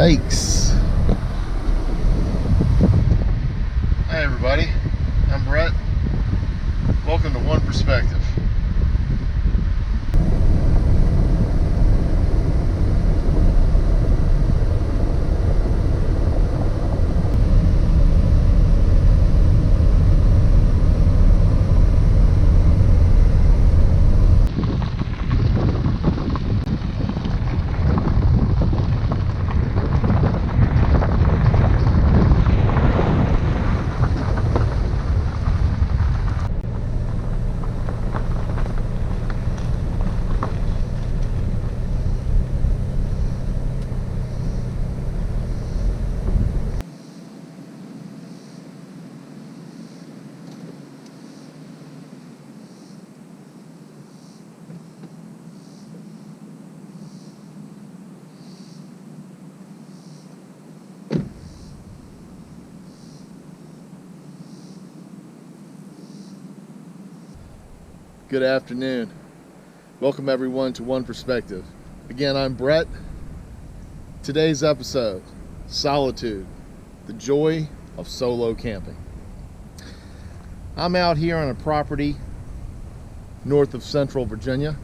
Yikes. Hi everybody, I'm Brett. Welcome to One Perspective. Good afternoon. Welcome everyone to One Perspective. Again, I'm Brett. Today's episode, Solitude, the joy of solo camping. I'm out here on a property north of Central Virginia,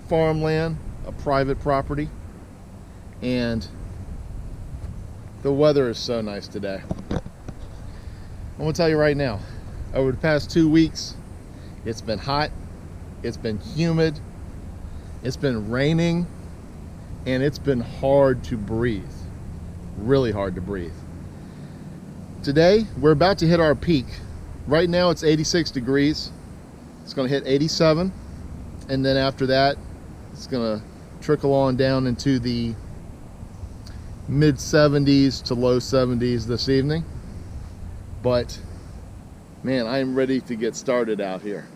farmland, a private property, and the weather is so nice today. I'm gonna tell you right now, over the past 2 weeks, it's been hot, it's been humid, it's been raining, and it's been hard to breathe. Really hard to breathe. Today, we're about to hit our peak. Right now, it's 86 degrees. It's gonna hit 87, and then after that, it's gonna trickle on down into the mid 70s to low 70s this evening. But man, I am ready to get started out here.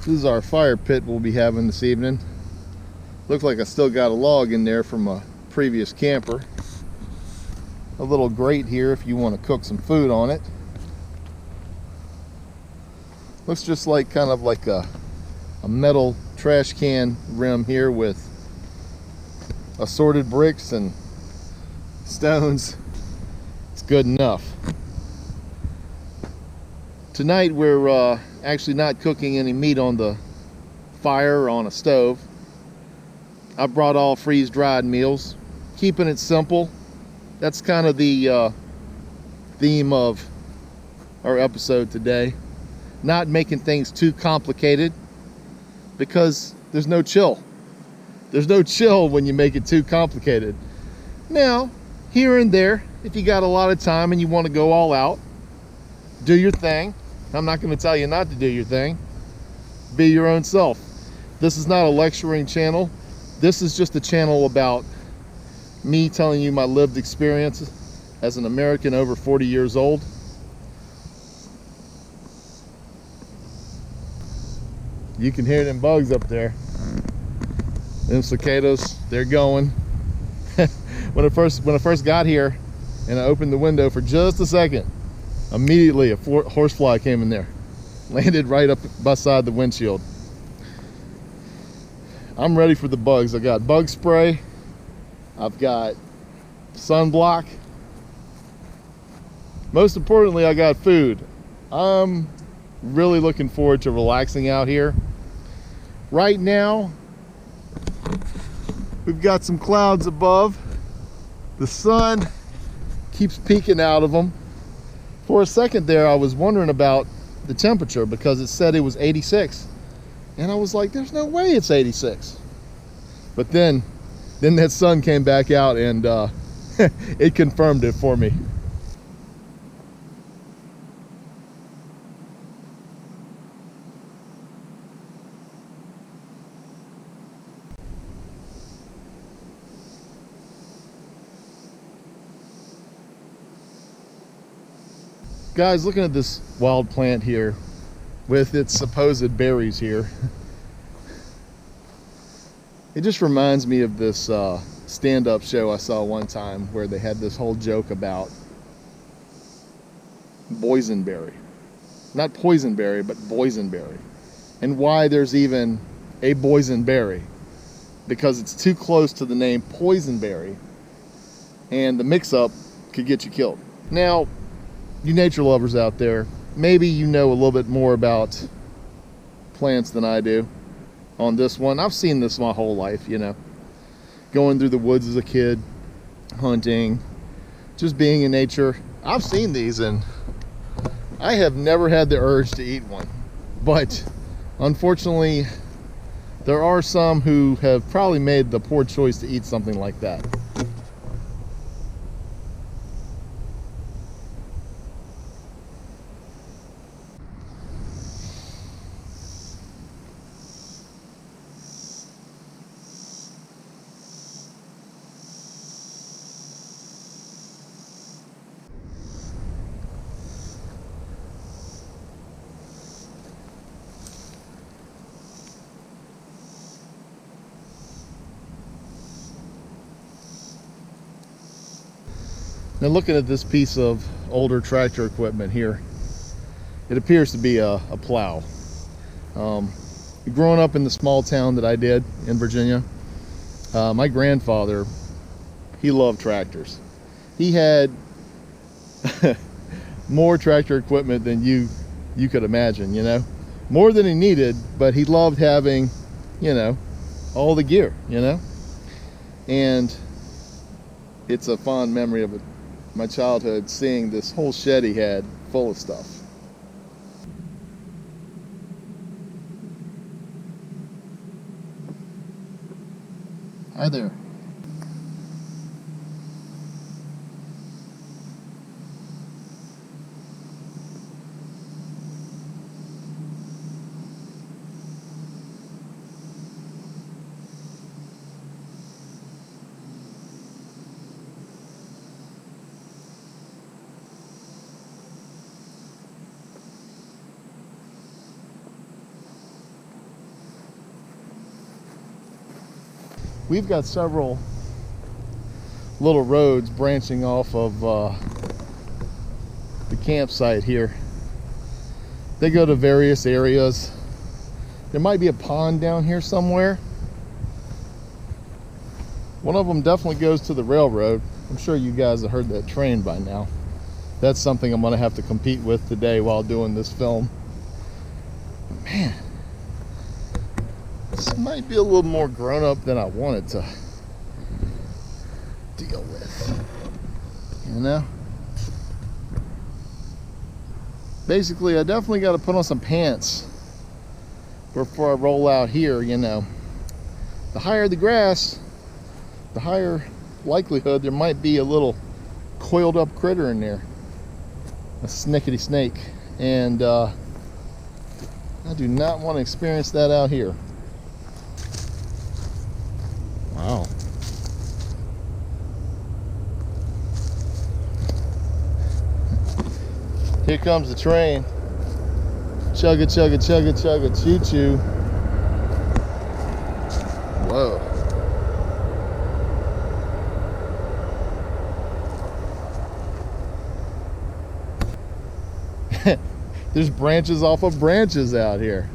This is our fire pit we'll be having this evening. Looks like I still got a log in there from a previous camper. A little grate here if you want to cook some food on it. Looks just like kind of like a metal trash can rim here with assorted bricks and stones. It's good enough. Tonight we're actually not cooking any meat on the fire or on a stove. I brought all freeze-dried meals, keeping it simple. That's kind of the theme of our episode today. Not making things too complicated, because there's no chill. There's no chill when you make it too complicated. Now, here and there, if you got a lot of time and you want to go all out, do your thing. I'm not going to tell you not to do your thing. Be your own self. This is not a lecturing channel. This is just a channel about me telling you my lived experiences as an American over 40 years old. You can hear them bugs up there. Them cicadas, they're going. When I first got here and I opened the window for just a second, immediately a horsefly came in there, landed right up beside the windshield. I'm ready for the bugs. I got bug spray, I've got sunblock. Most importantly, I got food. I'm really looking forward to relaxing out here. Right now, we've got some clouds above. The sun keeps peeking out of them. For a second there, I was wondering about the temperature because it said it was 86. And I was like, there's no way it's 86. But then that sun came back out and it confirmed it for me. Guys, looking at this wild plant here with its supposed berries here, it just reminds me of this stand-up show I saw one time where they had this whole joke about boysenberry. Not poisonberry, but boysenberry. And why there's even a boysenberry, because it's too close to the name poisonberry, and the mix-up could get you killed. Now, you nature lovers out there, maybe you know a little bit more about plants than I do on this one. I've seen this my whole life, you know, going through the woods as a kid, hunting, just being in nature. I've seen these, and I have never had the urge to eat one, but unfortunately there are some who have probably made the poor choice to eat something like that. Now, looking at this piece of older tractor equipment here, it appears to be a plow. Growing up in the small town that I did in Virginia, my grandfather, he loved tractors. He had more tractor equipment than you could imagine, you know, more than he needed, but he loved having, you know, all the gear, you know, and it's a fond memory of my childhood, seeing this whole shed he had full of stuff. Hi there. We've got several little roads branching off of the campsite here. They go to various areas. There might be a pond down here somewhere. One of them definitely goes to the railroad. I'm sure you guys have heard that train by now. That's something I'm going to have to compete with today while doing this film. Man, this might be a little more grown up than I wanted to deal with, you know? Basically, I definitely got to put on some pants before I roll out here, you know. The higher the grass, the higher likelihood there might be a little coiled up critter in there, a snickety snake, and I do not want to experience that out here. Wow. Here comes the train. Chugga, chugga, chugga, chugga, choo choo. Whoa. There's branches off of branches out here.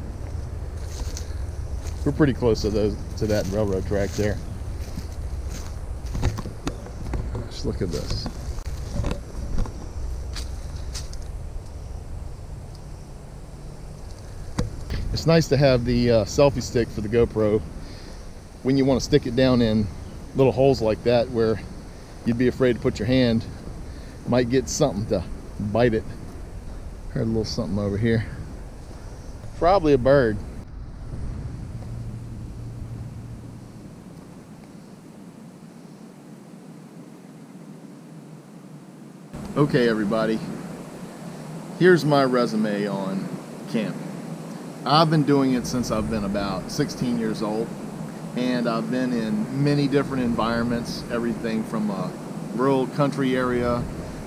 We're pretty close to that railroad track there. Just look at this. It's nice to have the selfie stick for the GoPro when you want to stick it down in little holes like that where you'd be afraid to put your hand. Might get something to bite it. Heard a little something over here. Probably a bird. Okay, everybody, here's my resume on camping. I've been doing it since I've been about 16 years old, and I've been in many different environments, everything from a rural country area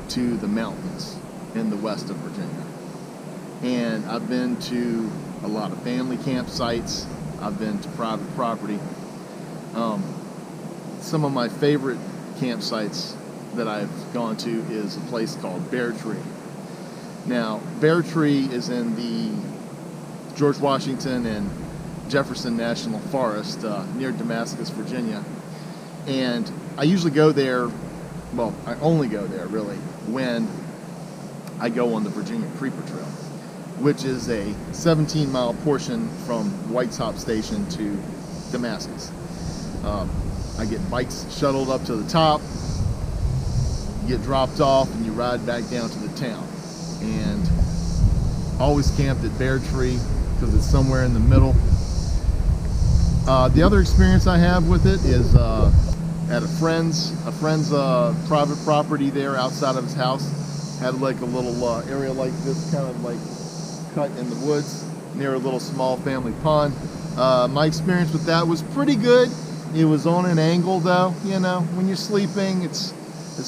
to the mountains in the west of Virginia. And I've been to a lot of family campsites. I've been to private property. Some of my favorite campsites that I've gone to is a place called Bear Tree. Now, Bear Tree is in the George Washington and Jefferson National Forest near Damascus, Virginia. And I usually go there, well, I only go there really, when I go on the Virginia Creeper Trail, which is a 17-mile portion from White Top Station to Damascus. I get bikes shuttled up to the top, you get dropped off, and you ride back down to the town. And always camped at Bear Tree because it's somewhere in the middle. The other experience I have with it is at a friend's private property there outside of his house. Had like a little area like this, kind of like cut in the woods near a little small family pond. My experience with that was pretty good. It was on an angle though, you know, when you're sleeping, it's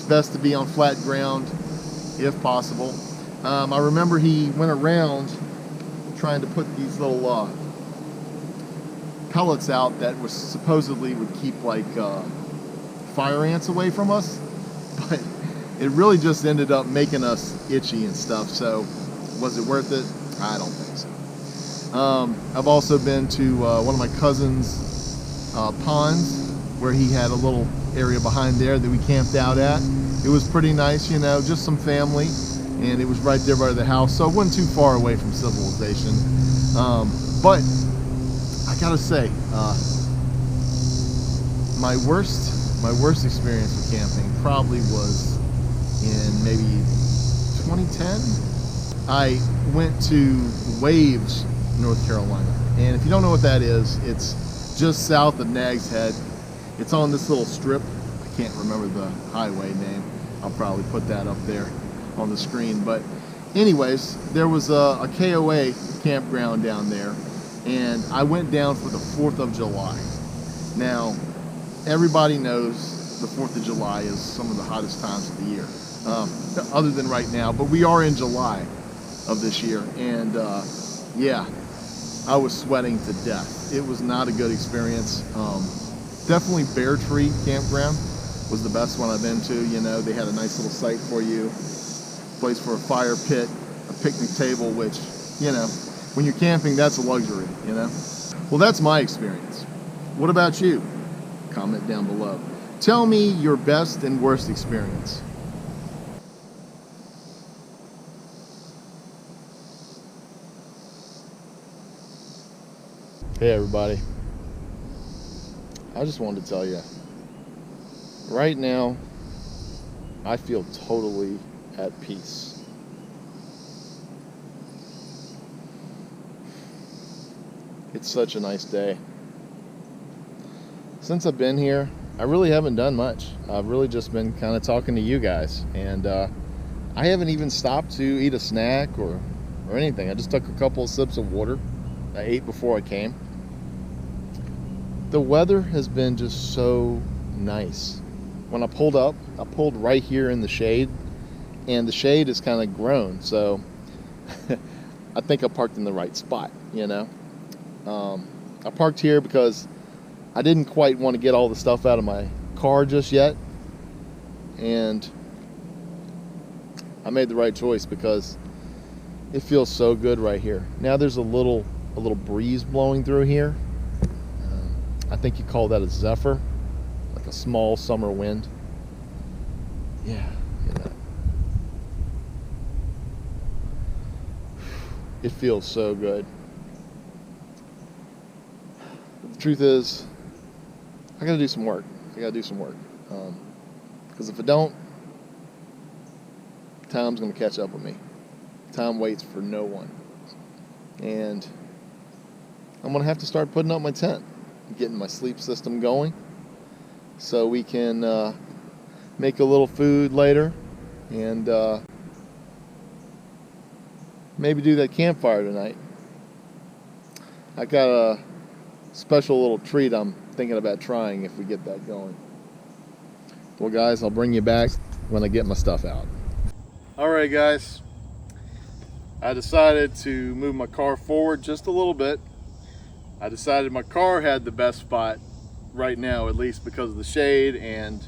best to be on flat ground if possible. I remember he went around trying to put these little pellets out that was supposedly would keep like fire ants away from us, but it really just ended up making us itchy and stuff. So was it worth it? I don't think so. I've also been to one of my cousin's ponds where he had a little area behind there that we camped out at. It was pretty nice, you know, just some family, and it was right there by the house, so it wasn't too far away from civilization. But I gotta say, my worst experience with camping probably was in maybe 2010. I went to Waves, North Carolina, and if you don't know what that is, it's just south of Nags Head. It's on this little strip. I can't remember the highway name. I'll probably put that up there on the screen. But anyways, there was a KOA campground down there, and I went down for the 4th of July. Now, everybody knows the 4th of July is some of the hottest times of the year, other than right now, but we are in July of this year, and yeah, I was sweating to death. It was not a good experience. Definitely Bear Tree Campground was the best one I've been to. You know, they had a nice little site for you, place for a fire pit, a picnic table, which, you know, when you're camping, that's a luxury, you know. Well, that's my experience. What about you? Comment down below. Tell me your best and worst experience. Hey everybody, I just wanted to tell you, right now, I feel totally at peace. It's such a nice day. Since I've been here, I really haven't done much. I've really just been kind of talking to you guys, and I haven't even stopped to eat a snack or anything. I just took a couple of sips of water. I ate before I came. The weather has been just so nice. When I pulled up, I pulled right here in the shade, and the shade is kind of grown, so I think I parked in the right spot, you know. I parked here because I didn't quite want to get all the stuff out of my car just yet, and I made the right choice because it feels so good right here. Now there's a little breeze blowing through here. I think you call that a zephyr, like a small summer wind. Yeah, it feels so good. The truth is, I gotta do some work. Because if I don't, time's gonna catch up with me. Time waits for no one. And I'm gonna have to start putting up my tent, getting my sleep system going, so we can make a little food later and maybe do that campfire tonight. I got a special little treat I'm thinking about trying if we get that going. Well guys, I'll bring you back when I get my stuff out. Alright guys, I decided to move my car forward just a little bit. I decided my car had the best spot right now, at least because of the shade, and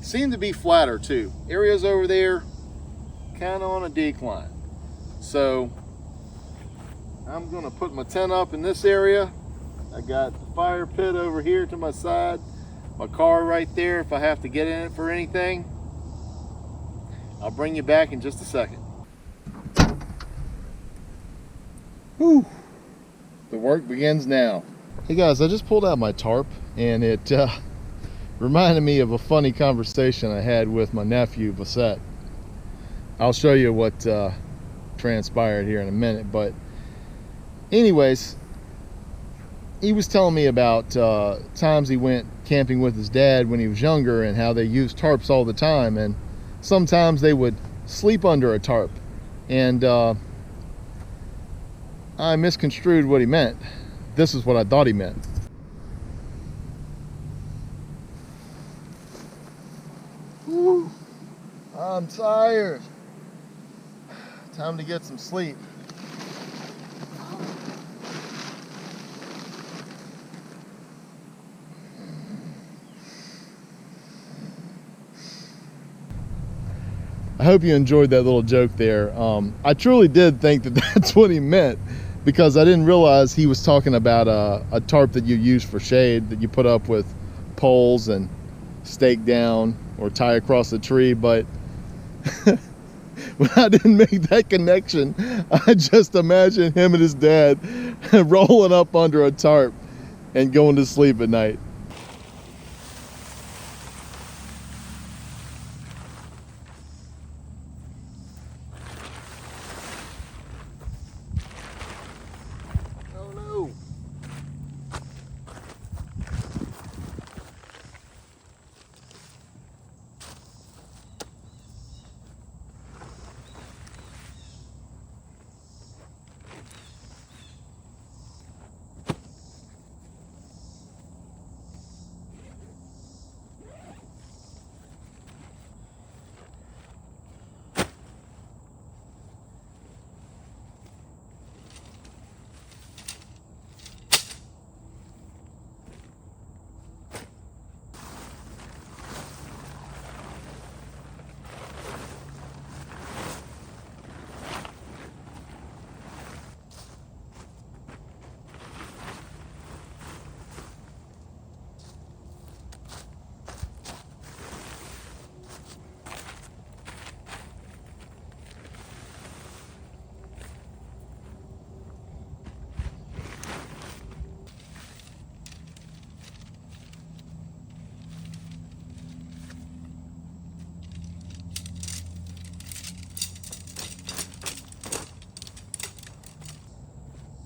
seemed to be flatter too. Areas over there, kind of on a decline. So I'm gonna put my tent up in this area. I got the fire pit over here to my side, my car right there if I have to get in it for anything. I'll bring you back in just a second. Whew. The work begins now. Hey guys, I just pulled out my tarp and it reminded me of a funny conversation I had with my nephew, Bassett. I'll show you what transpired here in a minute, but anyways, he was telling me about times he went camping with his dad when he was younger and how they used tarps all the time, and sometimes they would sleep under a tarp, and I misconstrued what he meant. This is what I thought he meant. Whew, I'm tired. Time to get some sleep. I hope you enjoyed that little joke there. I truly did think that that's what he meant, because I didn't realize he was talking about a tarp that you use for shade, that you put up with poles and stake down or tie across a tree. But when I didn't make that connection, I just imagined him and his dad rolling up under a tarp and going to sleep at night. Oh no.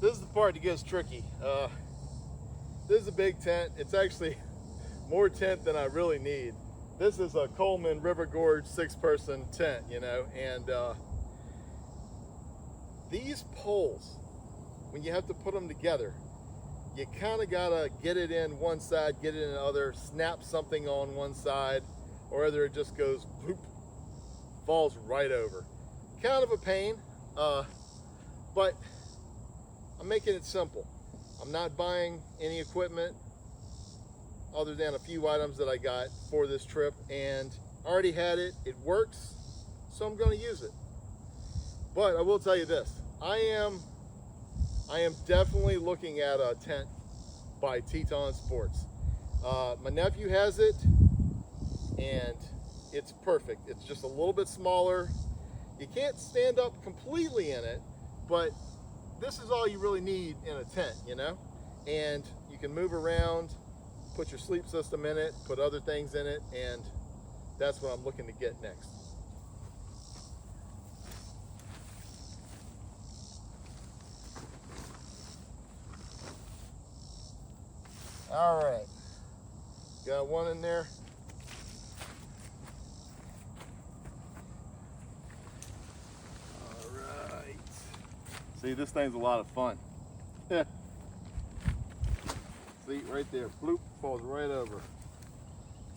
This is the part that gets tricky. This is a big tent. It's actually more tent than I really need. This is a Coleman River Gorge 6-person tent, you know, and these poles, when you have to put them together, you kind of gotta get it in one side, get it in the other, snap something on one side, or either it just goes boop, falls right over. Kind of a pain, but I'm making it simple. I'm not buying any equipment other than a few items that I got for this trip, and I already had it. It works, so I'm going to use it. But I will tell you this: I am definitely looking at a tent by Teton Sports. My nephew has it, and it's perfect. It's just a little bit smaller. You can't stand up completely in it, but this is all you really need in a tent, you know? And you can move around, put your sleep system in it, put other things in it, and that's what I'm looking to get next. All right, got one in there. See, this thing's a lot of fun. See, right there, bloop, falls right over.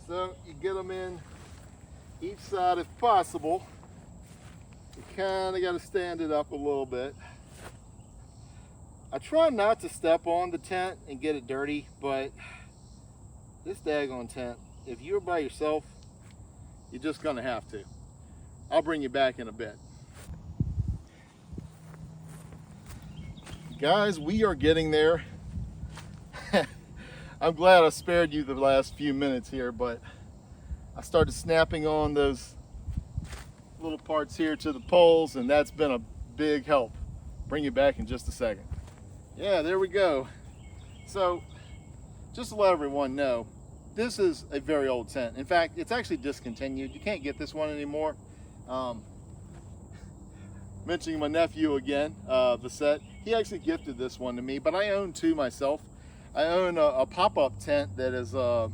So you get them in each side if possible. You kind of got to stand it up a little bit. I try not to step on the tent and get it dirty, but this daggone tent, if you're by yourself, you're just gonna have to. I'll bring you back in a bit. Guys, we are getting there. I'm glad I spared you the last few minutes here, but I started snapping on those little parts here to the poles, and that's been a big help. Bring you back in just a second. Yeah, there we go. So, just to let everyone know, this is a very old tent. In fact, it's actually discontinued. You can't get this one anymore. Mentioning my nephew again, Vasette, he actually gifted this one to me, but I own two myself. I own a pop-up tent that is, I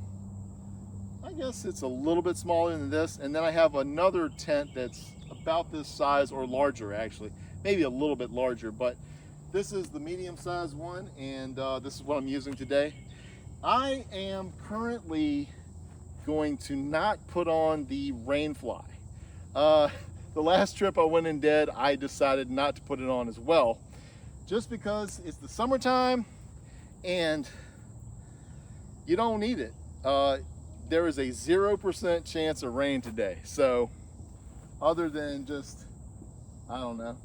guess it's a little bit smaller than this, and then I have another tent that's about this size or larger actually, maybe a little bit larger, but this is the medium-sized one, and this is what I'm using today. I am currently going to not put on the rainfly. The last trip I went in dead, I decided not to put it on as well, just because it's the summertime and you don't need it. There is a 0% chance of rain today. So other than just, I don't know,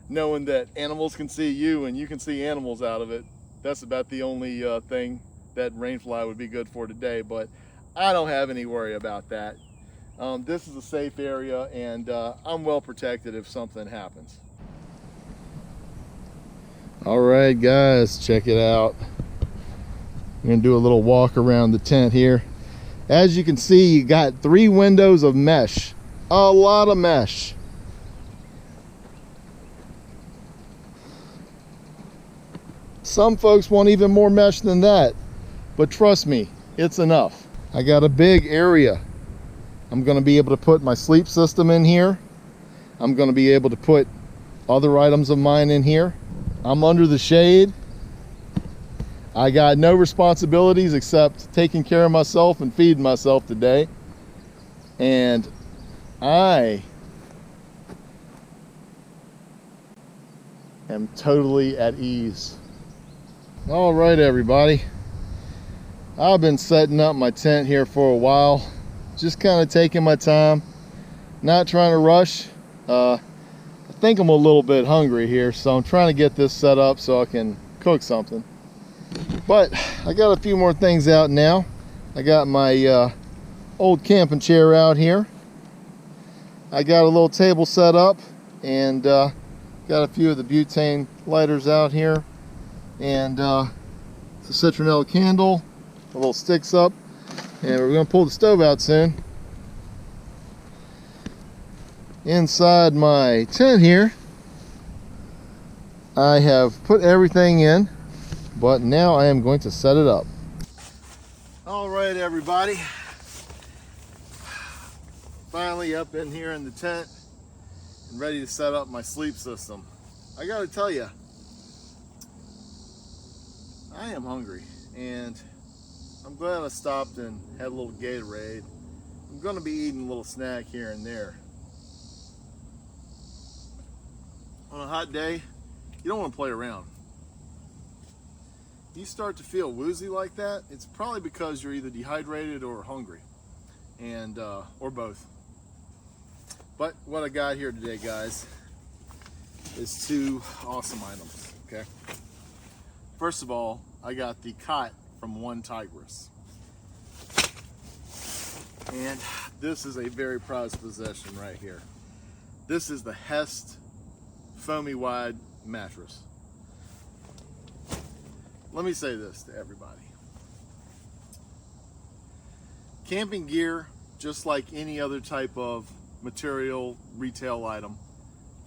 knowing that animals can see you and you can see animals out of it, that's about the only thing that rainfly would be good for today, but I don't have any worry about that. This is a safe area, and I'm well protected if something happens. All right, guys, check it out. I'm gonna do a little walk around the tent here. As you can see, you got 3 windows of mesh, a lot of mesh. Some folks want even more mesh than that, but trust me, it's enough. I got a big area. I'm going to be able to put my sleep system in here. I'm going to be able to put other items of mine in here. I'm under the shade. I got no responsibilities except taking care of myself and feeding myself today. And I am totally at ease. All right, everybody. I've been setting up my tent here for a while. Just kind of taking my time, not trying to rush. I think I'm a little bit hungry here, so I'm trying to get this set up so I can cook something. But I got a few more things out now. I got my old camping chair out here. I got a little table set up, and got a few of the butane lighters out here, and it's a citronelle candle, a little sticks up. And we're going to pull the stove out soon. Inside my tent here, I have put everything in, but now I am going to set it up. All right, everybody. Finally up in here in the tent and ready to set up my sleep system. I got to tell you, I am hungry, and I'm glad I stopped and had a little Gatorade. I'm going to be eating a little snack here and there. On a hot day, you don't want to play around. You start to feel woozy like that, it's probably because you're either dehydrated or hungry, and or both. But what I got here today, guys, is 2 awesome items. Okay. First of all, I got the cot from One Tigress, and this is a very prized possession right here. This is the Hest foamy wide mattress. Let me say this to everybody. Camping gear, just like any other type of material retail item,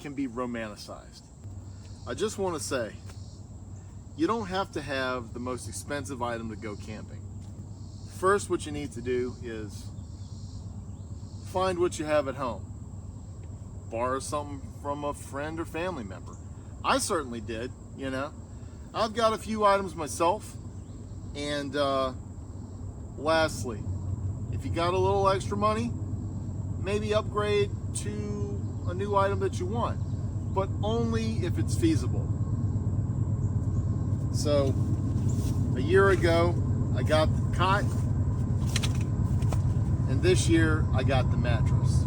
can be romanticized. I just want to say, you don't have to have the most expensive item to go camping. First, what you need to do is find what you have at home. Borrow something from a friend or family member. I certainly did, you know. I've got a few items myself. And lastly, if you got a little extra money, maybe upgrade to a new item that you want, but only if it's feasible. So a year ago, I got the cot, and this year I got the mattress.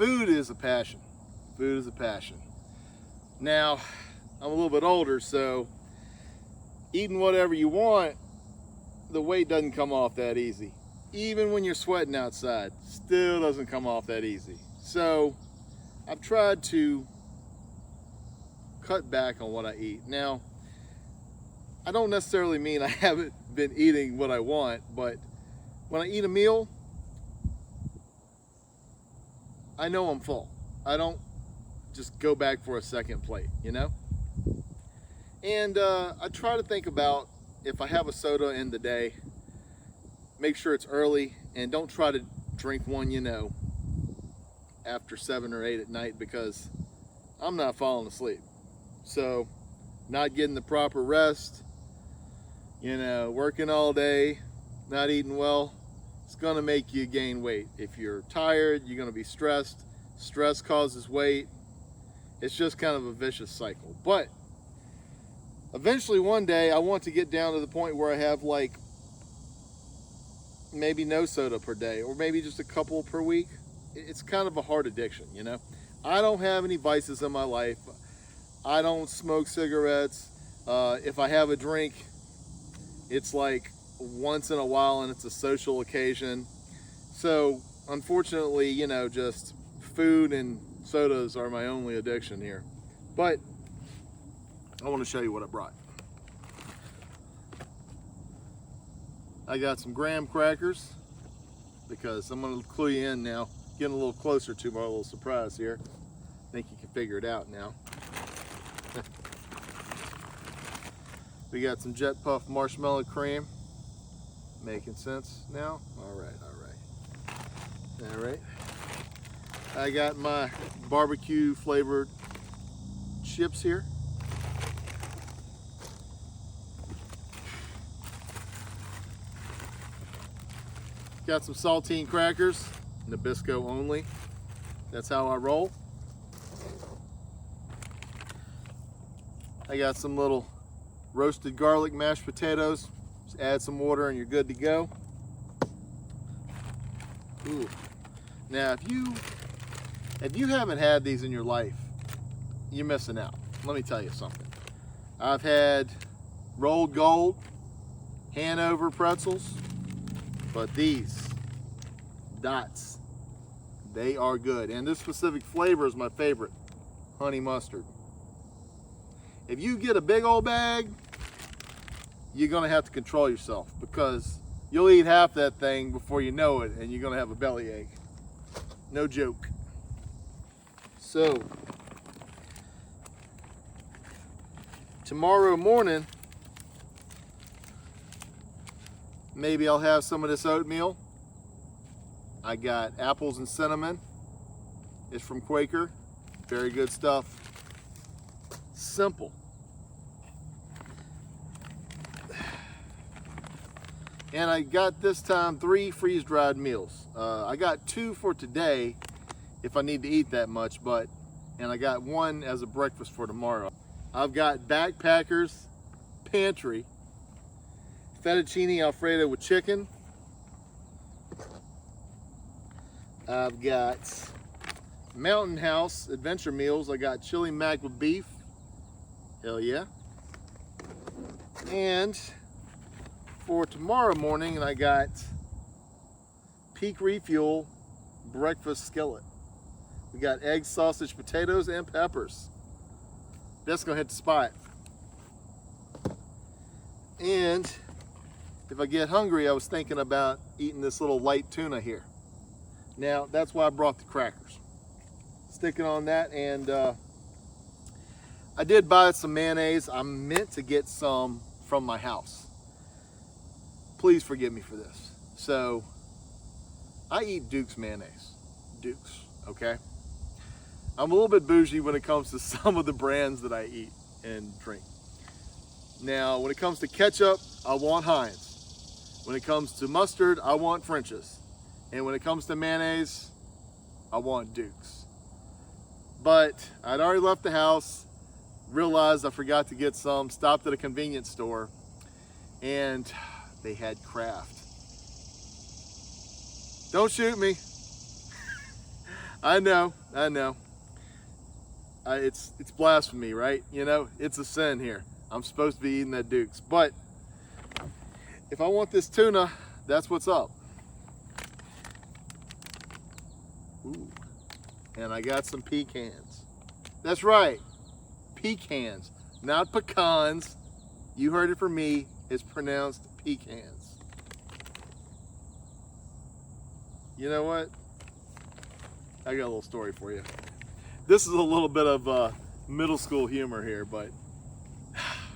food is a passion. Food is a passion. Now, I'm a little bit older, so eating whatever you want, the weight doesn't come off that easy. Even when you're sweating outside, still doesn't come off that easy. So I've tried to cut back on what I eat. Now, I don't necessarily mean I haven't been eating what I want, but when I eat a meal, I know I'm full. I don't just go back for a second plate, you know? And I try to think about, if I have a soda in the day, make sure it's early, and don't try to drink one, you know, after 7 or 8 at night, because I'm not falling asleep. So, not getting the proper rest, you know, working all day, not eating well, it's gonna make you gain weight. If you're tired, you're gonna be stressed. Stress causes weight. It's just kind of a vicious cycle. But eventually one day I want to get down to the point where I have like maybe no soda per day, or maybe just a couple per week. It's kind of a hard addiction, you know? I don't have any vices in my life. I don't smoke cigarettes. If I have a drink, it's like once in a while and it's a social occasion. So unfortunately, you know, just food and sodas are my only addiction here. But I want to show you what I brought. I got some graham crackers, because I'm going to clue you in now, getting a little closer to my little surprise here. I think you can figure it out now. We got some Jet Puff marshmallow cream. Making sense now? All right. I got my barbecue flavored chips here. Got some saltine crackers, Nabisco only. That's how I roll. I got some little roasted garlic mashed potatoes. Just add some water and you're good to go. Ooh. Now, if you haven't had these in your life, you're missing out. Let me tell you something. I've had rolled gold, Hanover pretzels, but these dots, they are good. And this specific flavor is my favorite, honey mustard. If you get a big old bag, you're gonna have to control yourself, because you'll eat half that thing before you know it, and you're gonna have a bellyache. No joke. So, tomorrow morning, maybe I'll have some of this oatmeal. I got apples and cinnamon. It's from Quaker. Very good stuff. Simple. And I got this time 3 freeze-dried meals. I got 2 for today if I need to eat that much, and I got 1 as a breakfast for tomorrow. I've got Backpackers Pantry fettuccine alfredo with chicken. I've got Mountain House Adventure Meals. I got chili mac with beef. Hell yeah. And for tomorrow morning, I got Peak Refuel breakfast skillet. We got eggs, sausage, potatoes, and peppers. That's gonna hit the spot. And if I get hungry, I was thinking about eating this little light tuna here. Now, that's why I brought the crackers. Sticking on that, and I did buy some mayonnaise. I meant to get some from my house. Please forgive me for this. So, I eat Duke's mayonnaise. Duke's, okay? I'm a little bit bougie when it comes to some of the brands that I eat and drink. Now, when it comes to ketchup, I want Heinz. When it comes to mustard, I want French's. And when it comes to mayonnaise, I want Duke's. But I'd already left the house, realized I forgot to get some, stopped at a convenience store, and they had Kraft. Don't shoot me. I know. It's blasphemy, right? You know, it's a sin here. I'm supposed to be eating that Duke's, but if I want this tuna, that's what's up. Ooh. And I got some pecans. That's right, pecans, not pecans. You heard it from me. It's pronounced pecans. You know what? I got a little story for you. This is a little bit of middle school humor here, but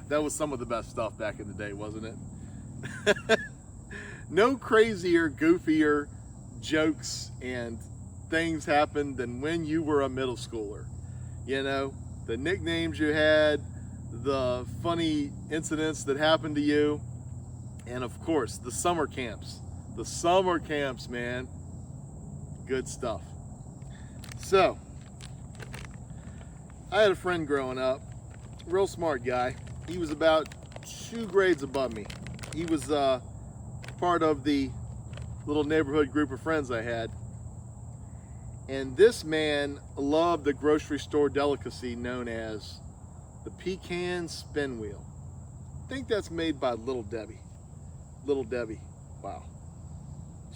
that was some of the best stuff back in the day, wasn't it? No crazier, goofier jokes and things happened than when you were a middle schooler. You know, the nicknames you had, the funny incidents that happened to you, and of course, the summer camps. The summer camps, man. Good stuff. So, I had a friend growing up, real smart guy. He was about 2 grades above me. He was part of the little neighborhood group of friends I had. And this man loved the grocery store delicacy known as the Pecan spin wheel. I think that's made by Little Debbie. Little Debbie, wow.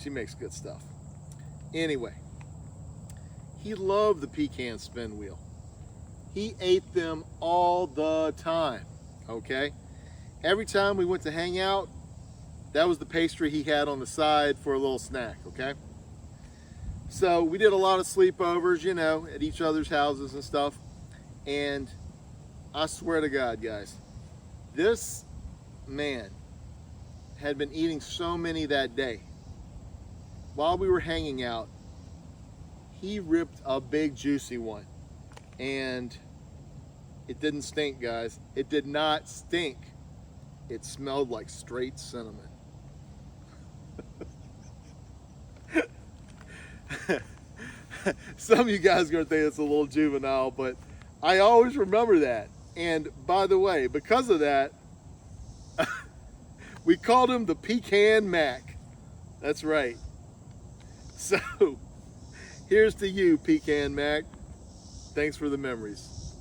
She makes good stuff. Anyway, he loved the Pecan spin wheel. He ate them all the time, okay? Every time we went to hang out, that was the pastry he had on the side for a little snack, okay? So we did a lot of sleepovers, you know, at each other's houses and stuff. And I swear to God, guys, this man had been eating so many that day. While we were hanging out, he ripped a big juicy one. And it didn't stink, guys. It did not stink. It smelled like straight cinnamon. Some of you guys are going to think it's a little juvenile, but I always remember that. And by the way, because of that, we called him the Pecan Mac. That's right. So, here's to you, Pecan Mac. Thanks for the memories.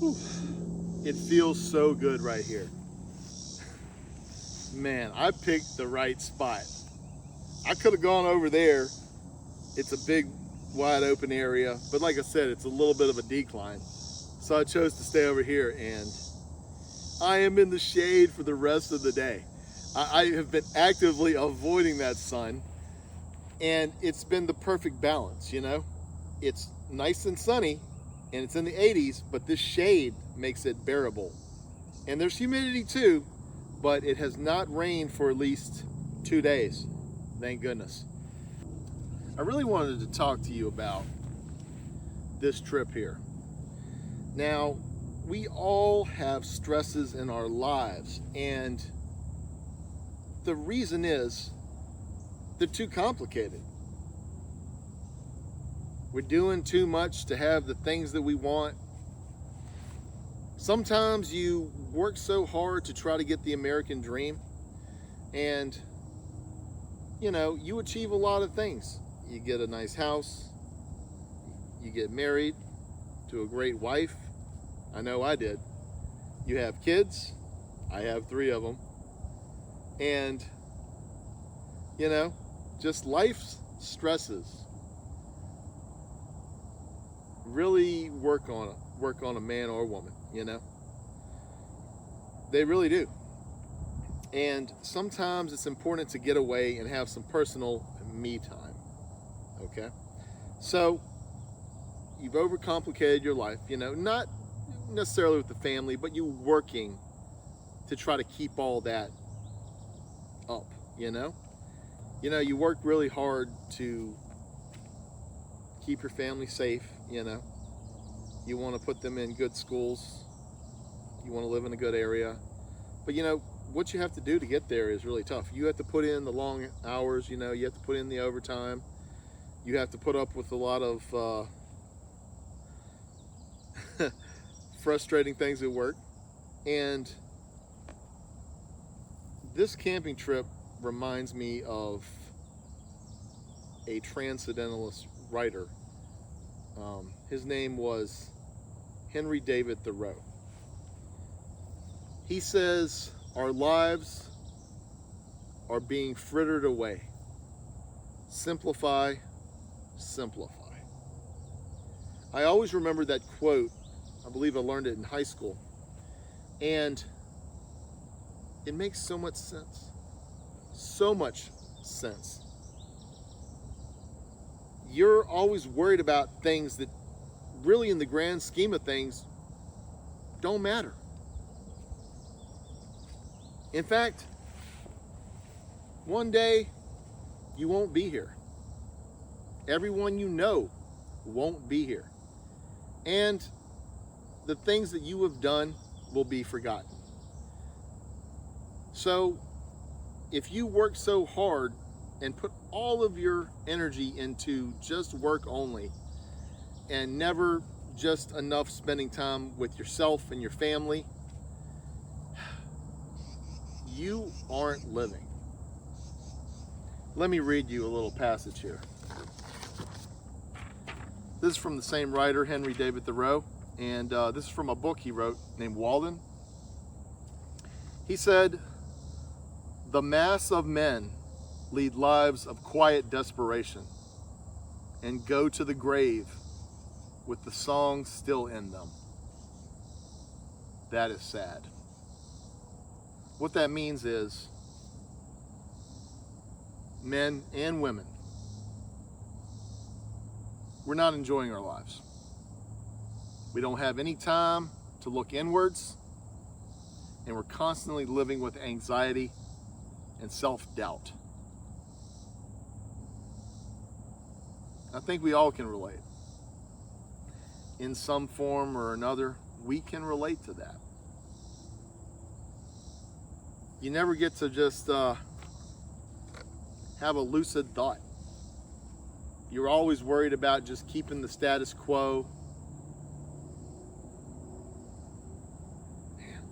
Whew. It feels so good right here. Man, I picked the right spot. I could have gone over there. It's a big, wide open area, but like I said, it's a little bit of a decline. So I chose to stay over here, and I am in the shade for the rest of the day. I have been actively avoiding that sun, and it's been the perfect balance, you know? It's nice and sunny, and it's in the 80s, but this shade makes it bearable. And there's humidity too, but it has not rained for at least 2 days. Thank goodness. I really wanted to talk to you about this trip here. Now, we all have stresses in our lives, and the reason is they're too complicated. We're doing too much to have the things that we want. Sometimes you work so hard to try to get the American dream, and you know, you achieve a lot of things. You get a nice house, you get married to a great wife. I know I did. You have kids. I have 3 of them. And you know, just life's stresses really work on a man or woman, you know. They really do. And sometimes it's important to get away and have some personal me time. Okay? So you've overcomplicated your life, you know, not necessarily with the family, but you working to try to keep all that up, you know? You know, you work really hard to keep your family safe, you know. You want to put them in good schools. You want to live in a good area. But you know, what you have to do to get there is really tough. You have to put in the long hours, you know, you have to put in the overtime. You have to put up with a lot of frustrating things at work. And this camping trip reminds me of a transcendentalist writer. His name was Henry David Thoreau. He says, our lives are being frittered away. Simplify, simplify. I always remember that quote. I believe I learned it in high school. And it makes so much sense. So much sense. You're always worried about things that really, in the grand scheme of things, don't matter. In fact, one day you won't be here. Everyone you know won't be here. And the things that you have done will be forgotten. So if you work so hard and put all of your energy into just work only and never just enough spending time with yourself and your family, you aren't living. Let me read you a little passage here. This is from the same writer, Henry David Thoreau, and this is from a book he wrote named Walden. He said, "The mass of men lead lives of quiet desperation and go to the grave with the song still in them. That is sad." What that means is, men and women, we're not enjoying our lives. We don't have any time to look inwards, and we're constantly living with anxiety and self-doubt. I think we all can relate. In some form or another, we can relate to that. You never get to just have a lucid thought. You're always worried about just keeping the status quo. Man,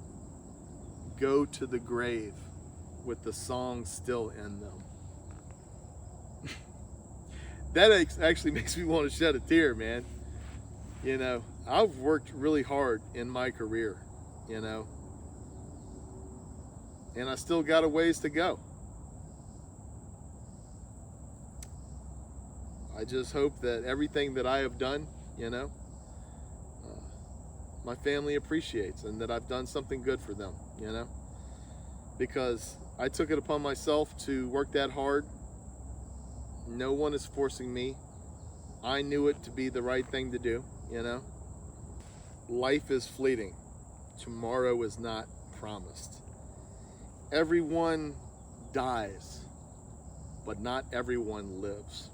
go to the grave with the song still in them. That actually makes me want to shed a tear, man. You know, I've worked really hard in my career, you know, and I still got a ways to go. I just hope that everything that I have done, you know, my family appreciates, and that I've done something good for them, you know, because I took it upon myself to work that hard. No one is forcing me. I knew it to be the right thing to do, you know. Life is fleeting. Tomorrow is not promised. Everyone dies, but not everyone lives.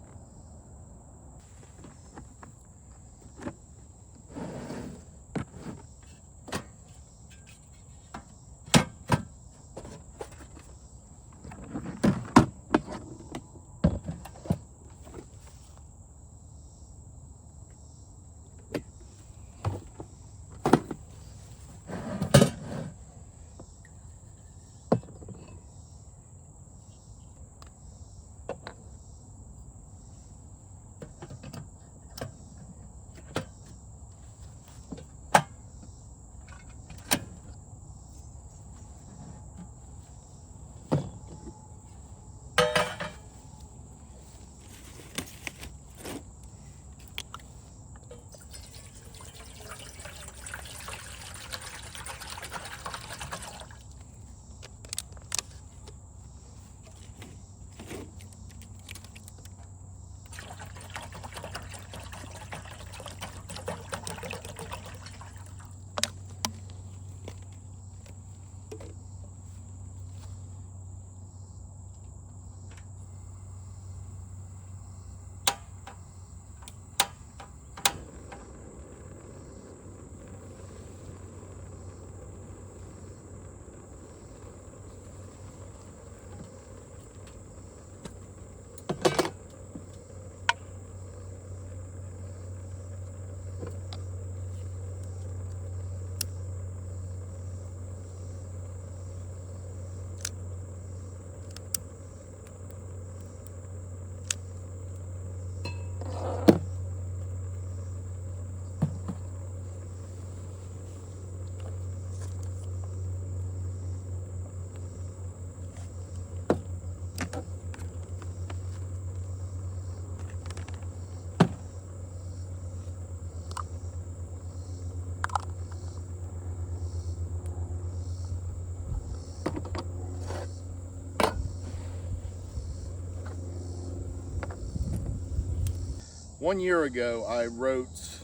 1 year ago, I wrote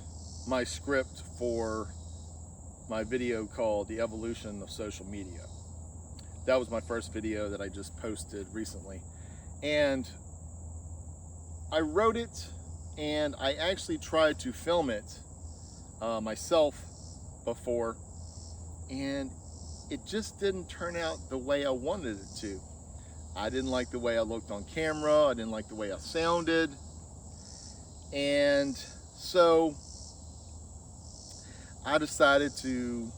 my script for my video called The Evolution of Social Media. That was my first video that I just posted recently. And I wrote it, and I actually tried to film it myself before, and it just didn't turn out the way I wanted it to. I didn't like the way I looked on camera. I didn't like the way I sounded. And so I decided to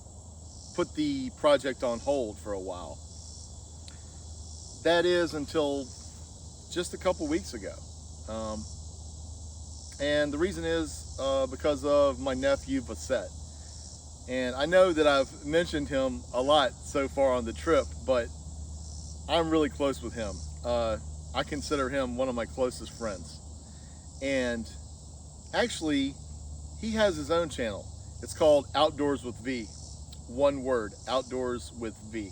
put the project on hold for a while. That is until just a couple weeks ago. And the reason is because of my nephew, Vasset. And I know that I've mentioned him a lot so far on the trip, but I'm really close with him. I consider him one of my closest friends. And actually, he has his own channel. It's called Outdoors with V. One word, Outdoors with V.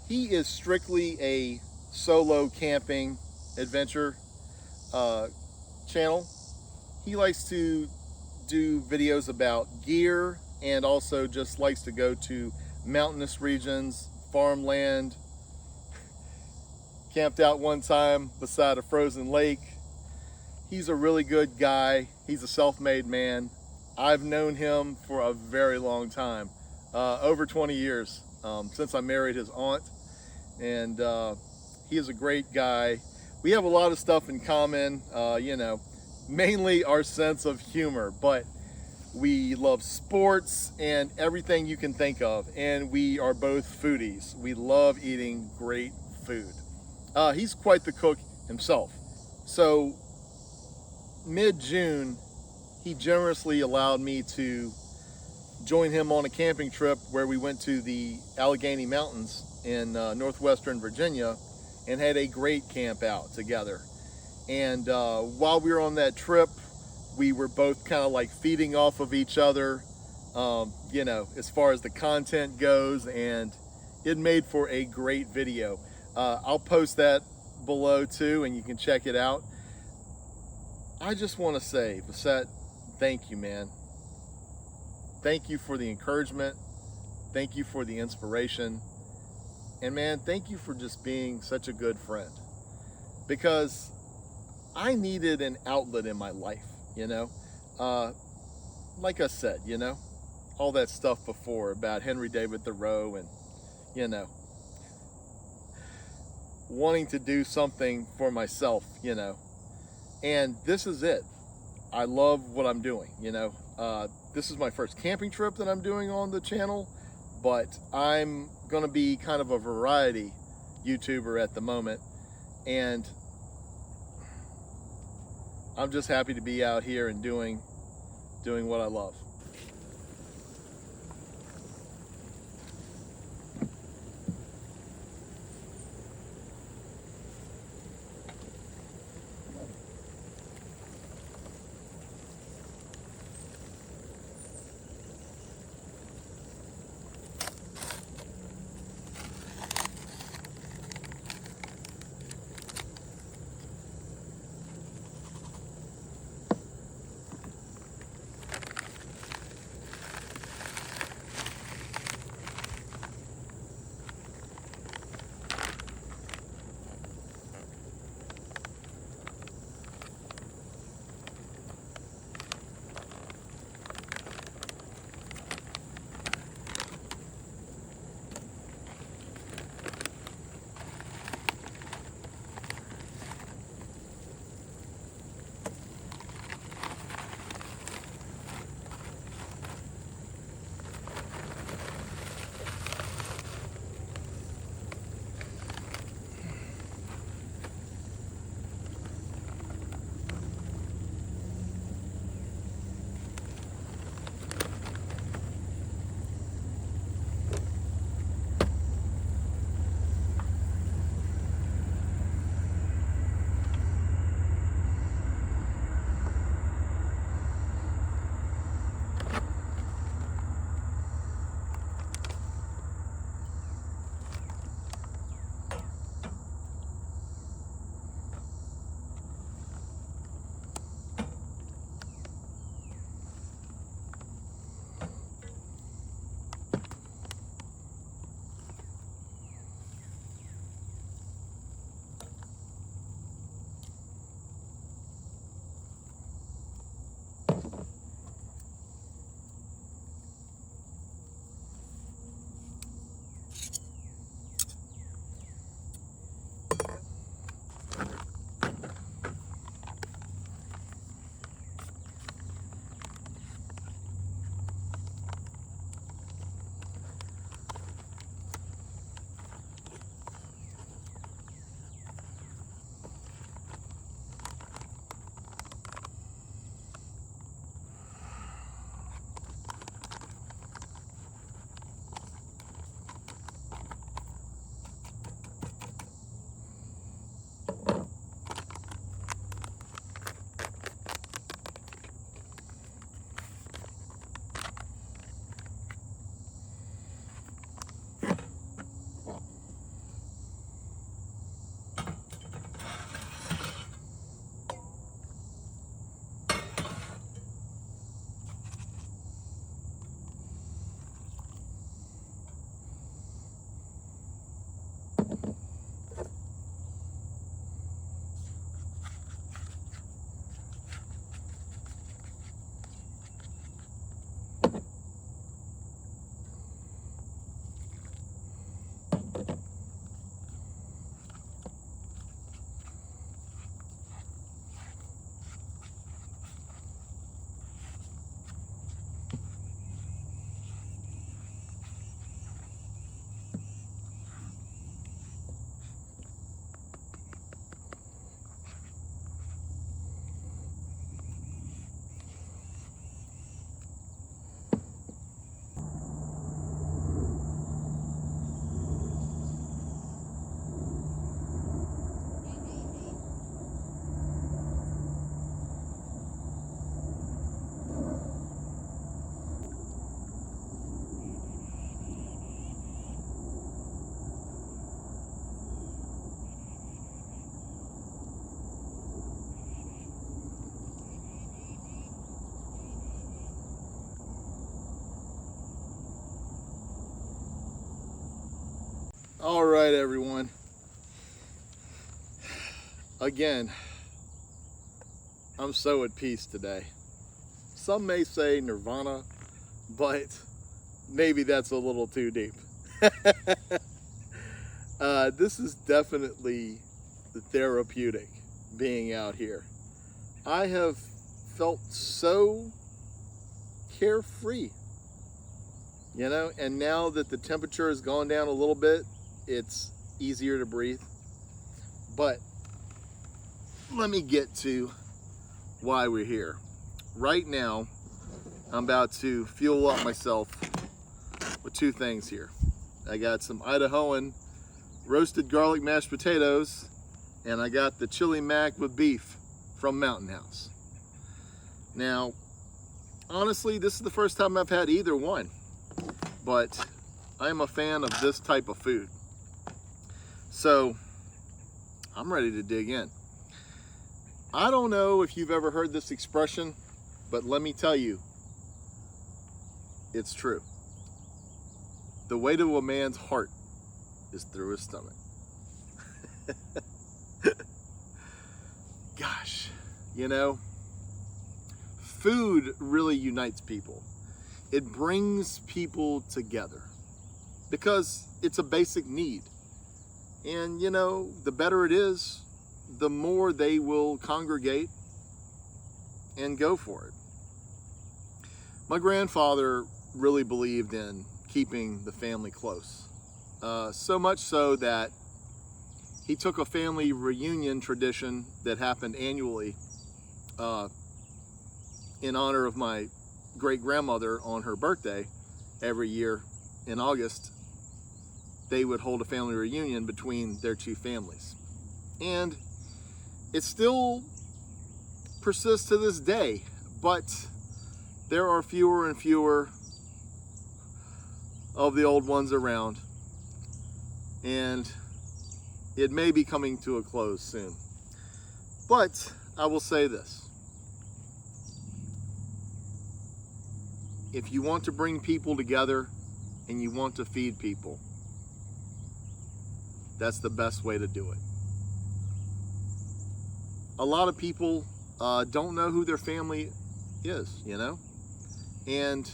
He is strictly a solo camping adventure channel. He likes to do videos about gear, and also just likes to go to mountainous regions, farmland. Camped out one time beside a frozen lake. He's a really good guy. He's a self-made man. I've known him for a very long time, over 20 years, since I married his aunt. And he is a great guy. We have a lot of stuff in common, mainly our sense of humor, but we love sports and everything you can think of. And we are both foodies. We love eating great food. He's quite the cook himself. So mid-June, he generously allowed me to join him on a camping trip where we went to the Allegheny Mountains in northwestern Virginia and had a great camp out together. And while we were on that trip, we were both kind of like feeding off of each other, as far as the content goes, and it made for a great video. I'll post that below too, and you can check it out. I just want to say, Vasset, thank you, man. Thank you for the encouragement. Thank you for the inspiration. And man, thank you for just being such a good friend. Because I needed an outlet in my life, Like I said, all that stuff before about Henry David Thoreau and, wanting to do something for myself, and this is it. I love what I'm doing, this is my first camping trip that I'm doing on the channel, but I'm gonna be kind of a variety YouTuber at the moment, and I'm just happy to be out here and doing what I love. All right, everyone. Again, I'm so at peace today. Some may say nirvana, but maybe that's a little too deep. This is definitely therapeutic being out here. I have felt so carefree, and now that the temperature has gone down a little bit, it's easier to breathe. But let me get to why we're here. Right now, I'm about to fuel up myself with two things here. I got some Idahoan roasted garlic mashed potatoes, and I got the chili mac with beef from Mountain House. Now, honestly, this is the first time I've had either one, but I'm a fan of this type of food. So, I'm ready to dig in. I don't know if you've ever heard this expression, but let me tell you, it's true. The way to a man's heart is through his stomach. Gosh, food really unites people. It brings people together because it's a basic need. And the better it is, the more they will congregate and go for it. My grandfather really believed in keeping the family close. So much so that he took a family reunion tradition that happened annually in honor of my great-grandmother on her birthday. Every year in August, they would hold a family reunion between their two families. And it still persists to this day, but there are fewer and fewer of the old ones around, and it may be coming to a close soon. But I will say this: if you want to bring people together and you want to feed people, that's the best way to do it. A lot of people don't know who their family is, and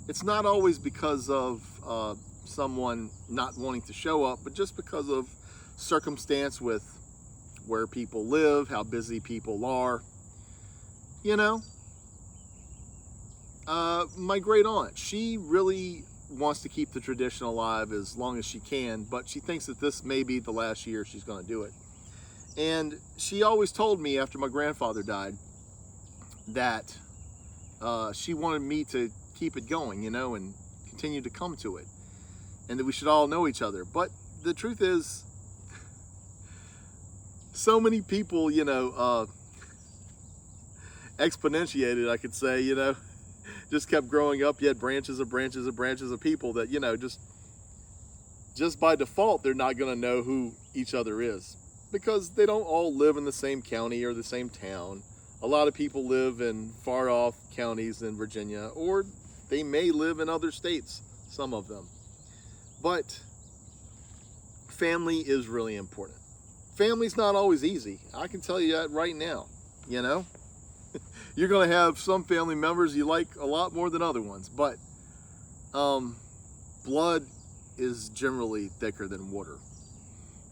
it's not always because of someone not wanting to show up, but just because of circumstance with where people live, how busy people are. My great aunt, she really wants to keep the tradition alive as long as she can, but she thinks that this may be the last year she's going to do it. And she always told me after my grandfather died that she wanted me to keep it going, and continue to come to it, and that we should all know each other. But the truth is, so many people, exponentiated, I could say, just kept growing up. You had branches of branches of branches of people that, just by default, they're not going to know who each other is, because they don't all live in the same county or the same town. A lot of people live in far off counties in Virginia, or they may live in other states, some of them. But family is really important. Family's not always easy. I can tell you that right now, You're going to have some family members you like a lot more than other ones, but blood is generally thicker than water.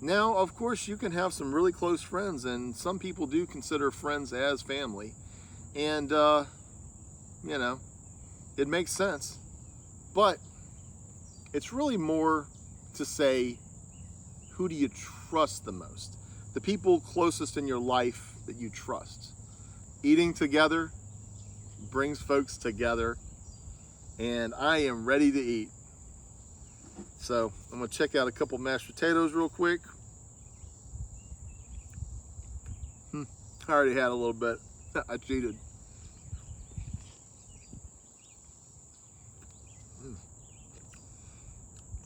Now, of course, you can have some really close friends, and some people do consider friends as family. And, it makes sense. But it's really more to say, who do you trust the most? The people closest in your life that you trust. Eating together brings folks together, and I am ready to eat. So I'm gonna check out a couple mashed potatoes real quick. I already had a little bit. I cheated.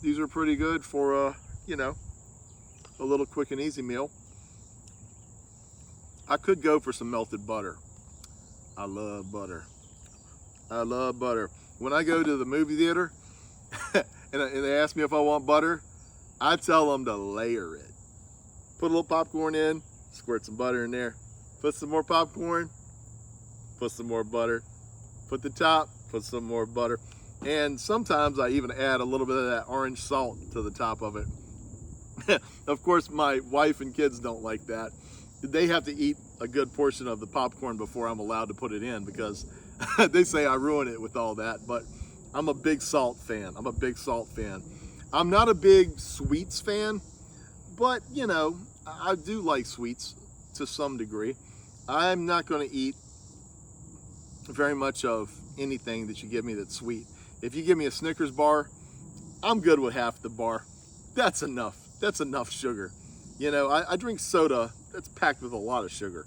These are pretty good for a little quick and easy meal. I could go for some melted butter. I love butter. I love butter. When I go to the movie theater and they ask me if I want butter, I tell them to layer it. Put a little popcorn in, squirt some butter in there, put some more popcorn, put some more butter, put the top, put some more butter, and sometimes I even add a little bit of that orange salt to the top of it. Of course, my wife and kids don't like that. They have to eat a good portion of the popcorn before I'm allowed to put it in, because they say I ruin it with all that. But I'm a big salt fan. I'm a big salt fan. I'm not a big sweets fan, but you know, I do like sweets to some degree. I'm not going to eat very much of anything that you give me that's sweet. If you give me a Snickers bar, I'm good with half the bar. That's enough. That's enough sugar. You know, I drink soda that's packed with a lot of sugar.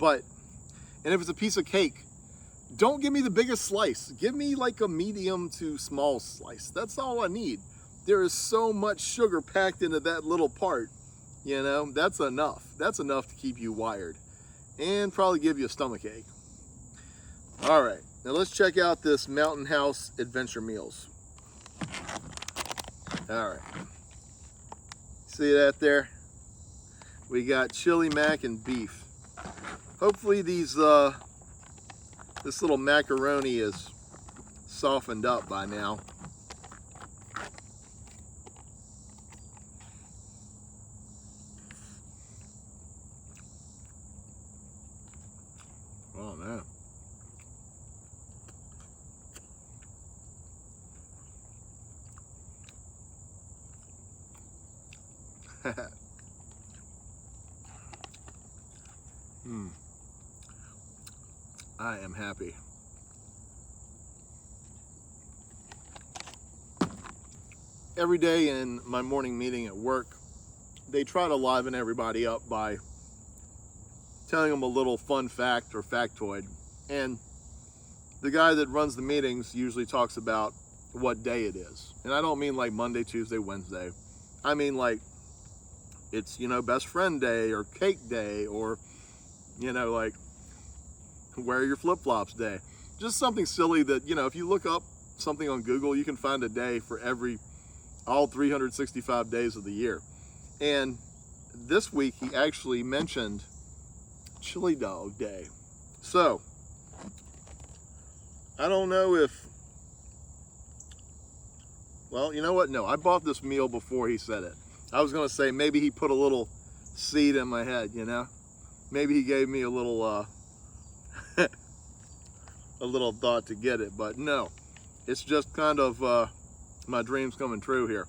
And if it's a piece of cake, don't give me the biggest slice. Give me like a medium to small slice. That's all I need. There is so much sugar packed into that little part. You know, that's enough. That's enough to keep you wired and probably give you a stomach ache. All right, now let's check out this Mountain House Adventure Meals. All right, see that there? We got chili mac and beef. Hopefully this little macaroni is softened up by now. Oh man. I am happy. Every day in my morning meeting at work, they try to liven everybody up by telling them a little fun fact or factoid. And the guy that runs the meetings usually talks about what day it is. And I don't mean like Monday, Tuesday, Wednesday. I mean like it's, you know, best friend day or cake day, or, you know, like wear your flip-flops day. Just something silly that, you know, if you look up something on Google, you can find a day for all 365 days of the year. And this week he actually mentioned Chili Dog Day. So I don't know if, well, you know what? No, I bought this meal before he said it. I was going to say maybe he put a little seed in my head, you know? Maybe he gave me a little a little thought to get it, but no. It's just kind of my dreams coming true here.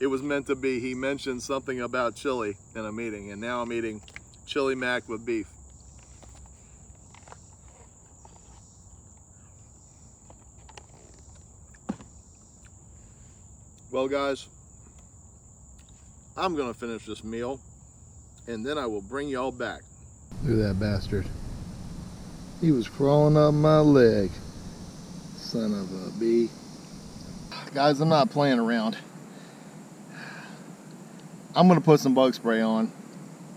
It was meant to be. He mentioned something about chili in a meeting, and now I'm eating chili mac with beef. Well, guys, I'm gonna finish this meal and then I will bring y'all back. Look at that bastard. He was crawling up my leg. Son of a bee. Guys, I'm not playing around. I'm gonna put some bug spray on.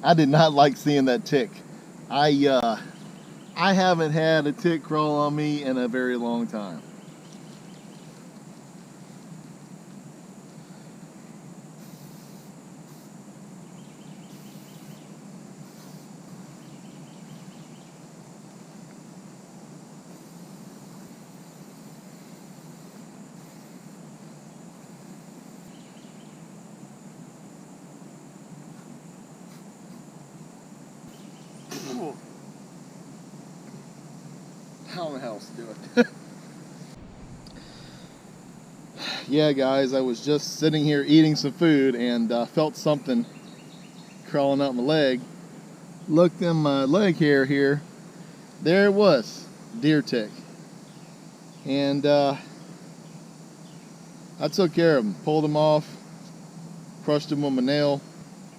I did not like seeing that tick. I haven't had a tick crawl on me in a very long time. I don't know how else to do it. Yeah, guys, I was just sitting here eating some food and felt something crawling up my leg. Looked in my leg hair here. There it was, deer tick. And I took care of him, pulled him off, crushed him with my nail.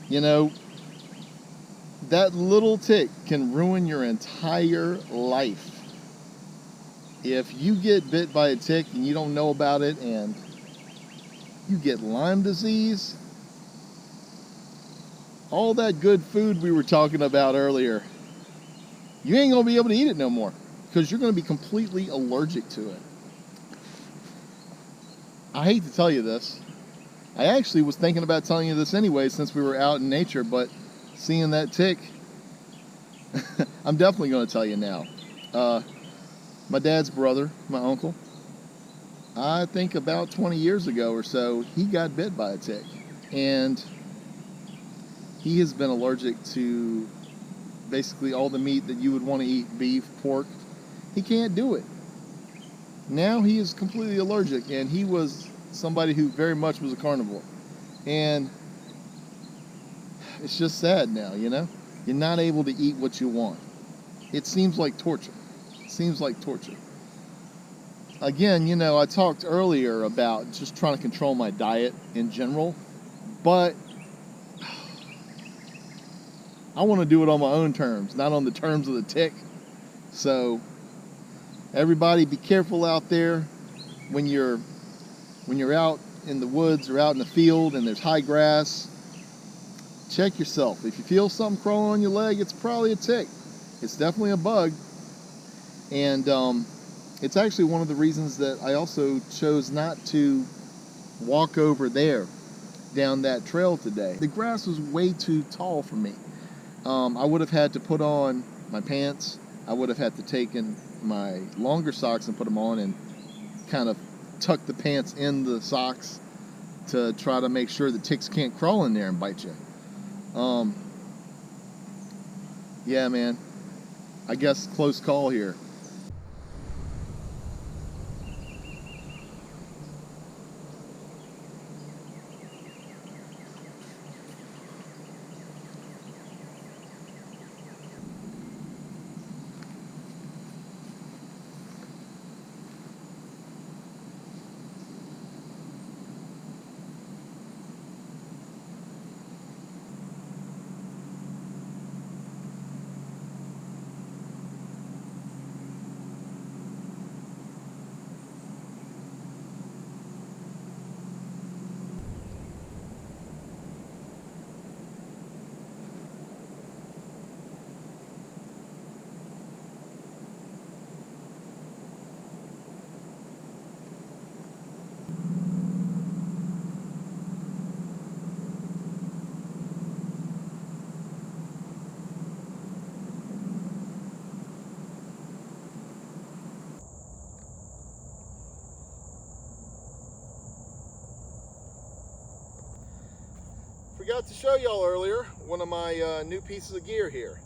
You know, that little tick can ruin your entire life. If you get bit by a tick and you don't know about it and you get Lyme disease, all that good food we were talking about earlier, you ain't gonna be able to eat it no more because you're gonna be completely allergic to it. I hate to tell you this, I actually was thinking about telling you this anyway since we were out in nature, but seeing that tick, I'm definitely going to tell you now. My dad's brother, my uncle, I think about 20 years ago or so, he got bit by a tick. And he has been allergic to basically all the meat that you would want to eat, beef, pork. He can't do it. Now he is completely allergic, and he was somebody who very much was a carnivore. And it's just sad now, you know? You're not able to eat what you want. It seems like torture. It seems like torture. Again, you know, I talked earlier about just trying to control my diet in general, but I want to do it on my own terms, not on the terms of the tick. So everybody be careful out there when you're out in the woods or out in the field and there's high grass. Check yourself. If you feel something crawling on your leg, it's probably a tick. It's definitely a bug. And it's actually one of the reasons that I also chose not to walk over there down that trail today. The grass was way too tall for me. I would have had to put on my pants. I would have had to take in my longer socks and put them on and kind of tuck the pants in the socks to try to make sure the ticks can't crawl in there and bite you. Yeah, man. I guess close call here. Forgot to show y'all earlier one of my new pieces of gear here.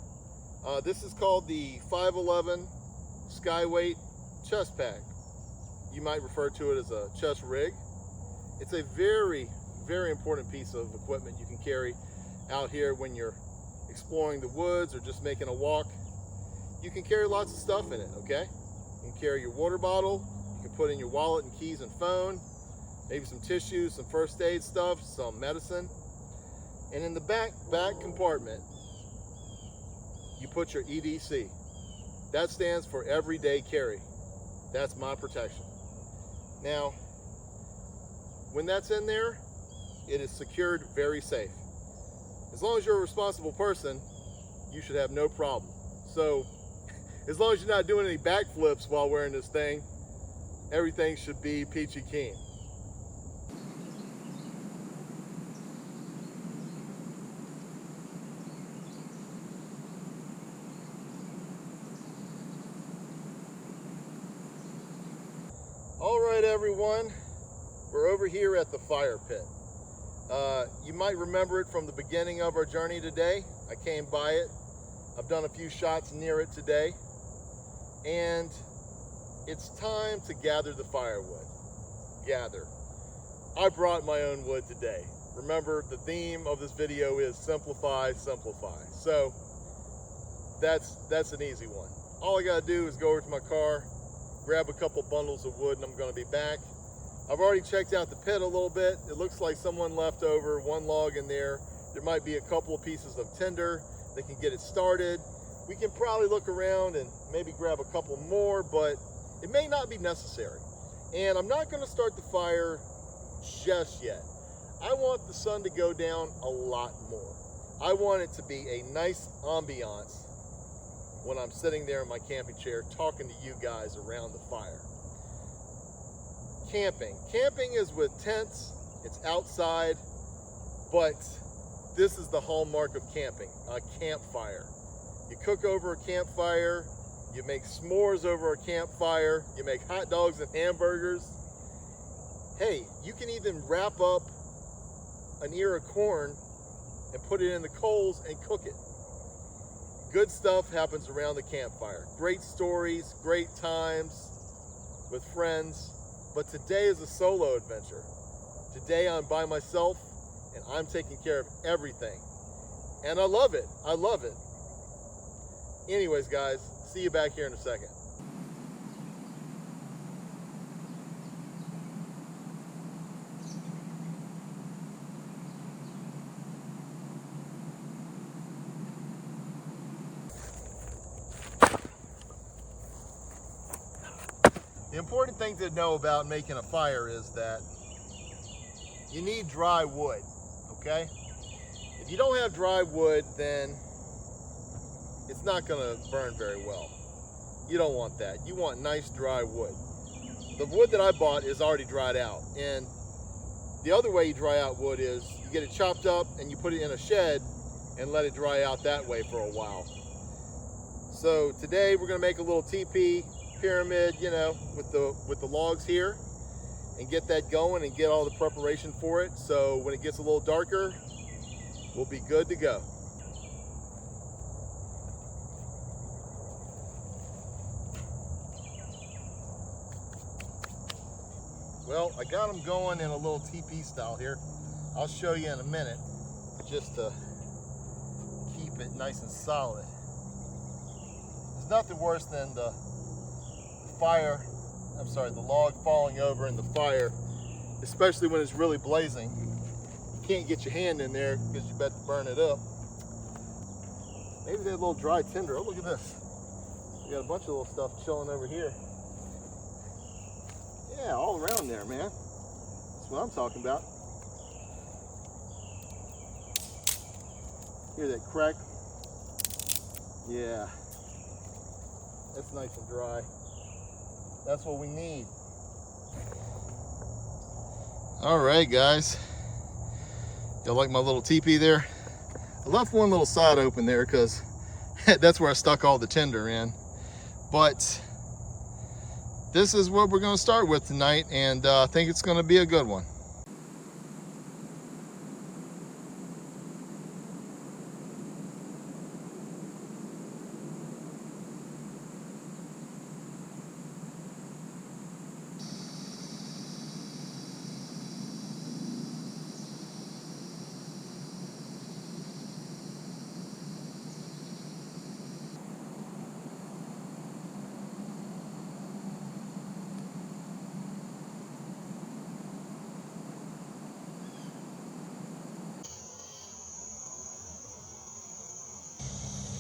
This is called the 511 Skyweight chest pack. You might refer to it as a chest rig. It's a very, very important piece of equipment you can carry out here when you're exploring the woods or just making a walk. You can carry lots of stuff in it, okay? You can carry your water bottle, you can put in your wallet and keys and phone, maybe some tissues, some first aid stuff, some medicine. And in the back compartment, you put your EDC. That stands for everyday carry. That's my protection. Now, when that's in there, it is secured very safe. As long as you're a responsible person, you should have no problem. So, as long as you're not doing any backflips while wearing this thing, everything should be peachy keen. All right, everyone, we're over here at the fire pit. You might remember it from the beginning of our journey today. I came by it. I've done a few shots near it today. And it's time to gather the firewood. Gather. I brought my own wood today. Remember, the theme of this video is simplify, simplify. So that's an easy one. All I gotta do is go over to my car, grab a couple bundles of wood, and I'm gonna be back. I've already checked out the pit a little bit. It looks like someone left over one log in there. There might be a couple of pieces of tinder that can get it started. We can probably look around and maybe grab a couple more, but it may not be necessary. And I'm not gonna start the fire just yet. I want the sun to go down a lot more. I want it to be a nice ambiance when I'm sitting there in my camping chair talking to you guys around the fire. Camping is with tents, It's outside, but this is the hallmark of camping, a campfire. You cook over a campfire, you make s'mores over a campfire, you make hot dogs and hamburgers. Hey, you can even wrap up an ear of corn and put it in the coals and cook it. Good stuff happens around the campfire. Great stories, great times with friends. But today is a solo adventure. Today I'm by myself and I'm taking care of everything. And I love it. I love it. Anyways, guys, see you back here in a second. The important thing to know about making a fire is that you need dry wood, okay? If you don't have dry wood, then it's not gonna burn very well. You don't want that. You want nice dry wood. The wood that I bought is already dried out. And the other way you dry out wood is you get it chopped up and you put it in a shed and let it dry out that way for a while. So today we're gonna make a little teepee pyramid, you know, with the logs here, and get that going and get all the preparation for it. So when it gets a little darker, we'll be good to go. Well, I got them going in a little teepee style here. I'll show you in a minute, just to keep it nice and solid. There's nothing worse than the log falling over in the fire, especially when it's really blazing. You can't get your hand in there because you bet to burn it up. Maybe that little dry tinder. Oh, look at this. We got a bunch of little stuff chilling over here. Yeah, all around there, man. That's what I'm talking about. Hear that crack? Yeah. That's nice and dry. That's what we need. All right, guys. Y'all like my little teepee there? I left one little side open there because that's where I stuck all the tinder in. But this is what we're going to start with tonight, and I think it's going to be a good one.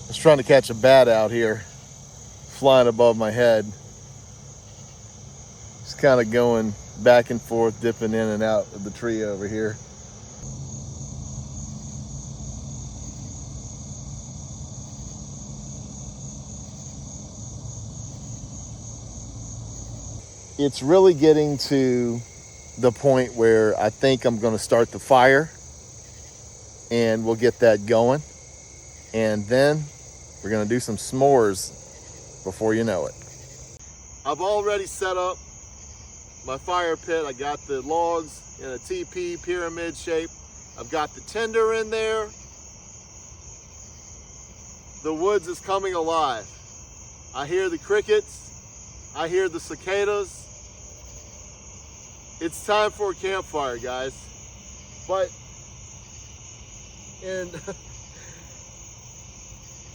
I was trying to catch a bat out here, flying above my head. Just kind of going back and forth, dipping in and out of the tree over here. It's really getting to the point where I think I'm going to start the fire, and we'll get that going. And then we're gonna do some s'mores before you know it. I've already set up my fire pit. I got the logs in a teepee pyramid shape. I've got the tinder in there. The woods is coming alive. I hear the crickets. I hear the cicadas. It's time for a campfire, guys. But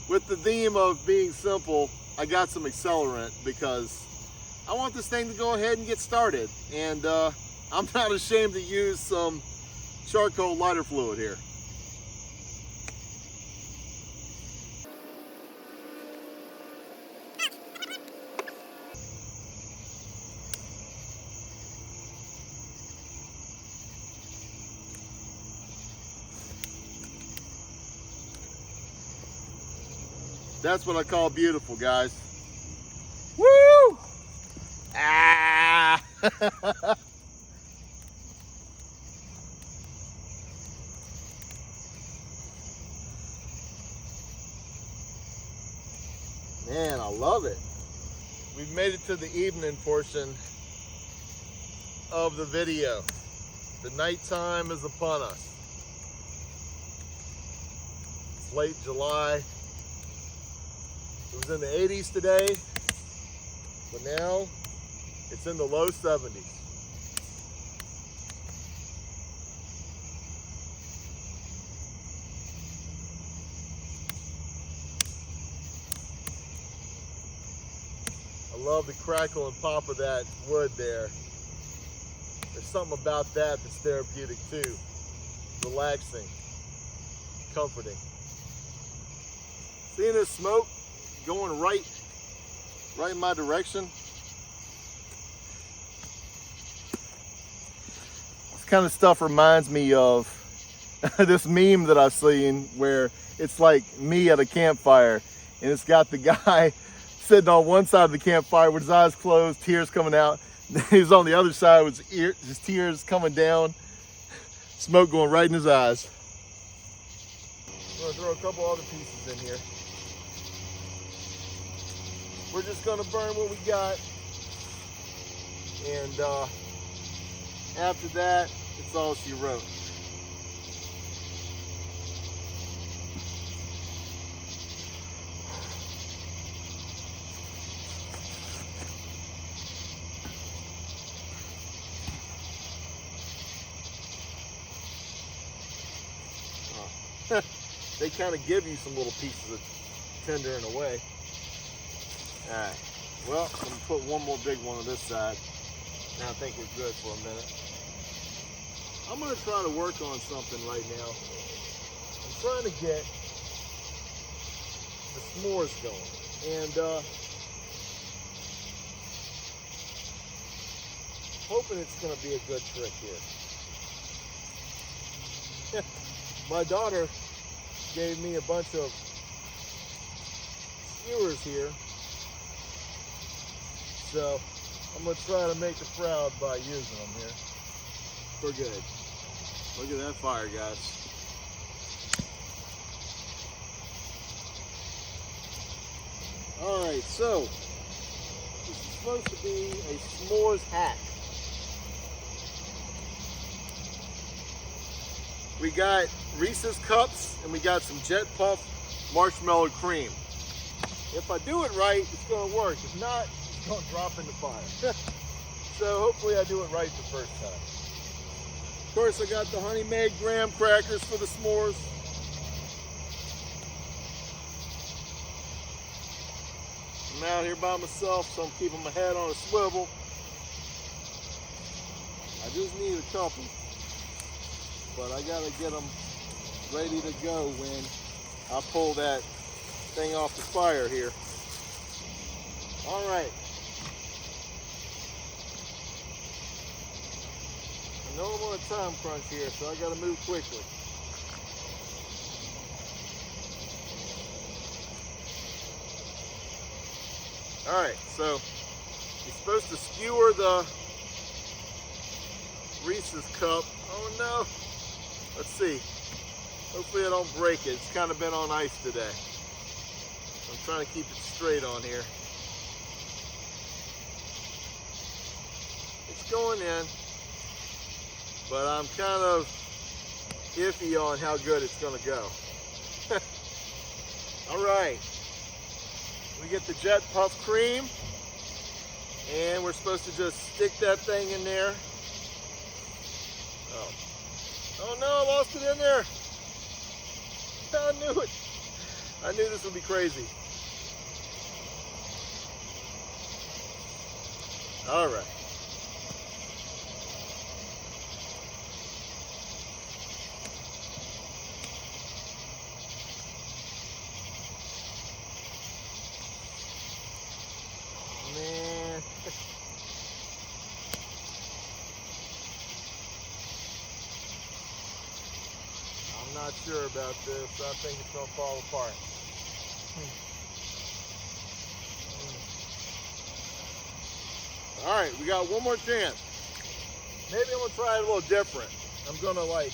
with the theme of being simple, I got some accelerant because I want this thing to go ahead and get started. And I'm not ashamed to use some charcoal lighter fluid here. That's what I call beautiful, guys. Woo! Ah! Man, I love it. We've made it to the evening portion of the video. The nighttime is upon us. It's late July. It was in the 80s today, but now it's in the low 70s. I love the crackle and pop of that wood there. There's something about that that's therapeutic too. Relaxing, comforting. Seeing this smoke going right in my direction. This kind of stuff reminds me of this meme that I've seen where it's like me at a campfire and it's got the guy sitting on one side of the campfire with his eyes closed, tears coming out. He's on the other side with his tears coming down, smoke going right in his eyes. I'm gonna throw a couple other pieces in here. We're just gonna burn what we got, and after that, it's all she wrote. They kind of give you some little pieces of tendering away. All right, well, I'm gonna put one more big one on this side. Now I think we're good for a minute. I'm gonna try to work on something right now. I'm trying to get the s'mores going. And hoping it's gonna be a good trick here. My daughter gave me a bunch of skewers here. So I'm gonna try to make her proud by using them here. We're good. Look at that fire, guys. All right, so this is supposed to be a s'mores hack. We got Reese's Cups and we got some Jet Puff marshmallow cream. If I do it right, it's gonna work. If not, it's gonna drop in the fire. So hopefully I do it right the first time. Of course, I got the honey made graham crackers for the s'mores. I'm out here by myself, so I'm keeping my head on a swivel. I just need a couple, but I gotta get them ready to go when I pull that thing off the fire here. All right. I know I'm on a time crunch here, so I gotta move quickly. All right, so you're supposed to skewer the Reese's cup. Oh no. Let's see. Hopefully I don't break it. It's kind of been on ice today. I'm trying to keep it straight on here. It's going in, but I'm kind of iffy on how good it's going to go. All right. We get the Jet Puff cream, and we're supposed to just stick that thing in there. Oh no, I lost it in there. I knew it. I knew this would be crazy. All right. Man. I'm not sure about this. I think it's going to fall apart. All right, we got one more chance. Maybe I'm going to try it a little different. I'm going to like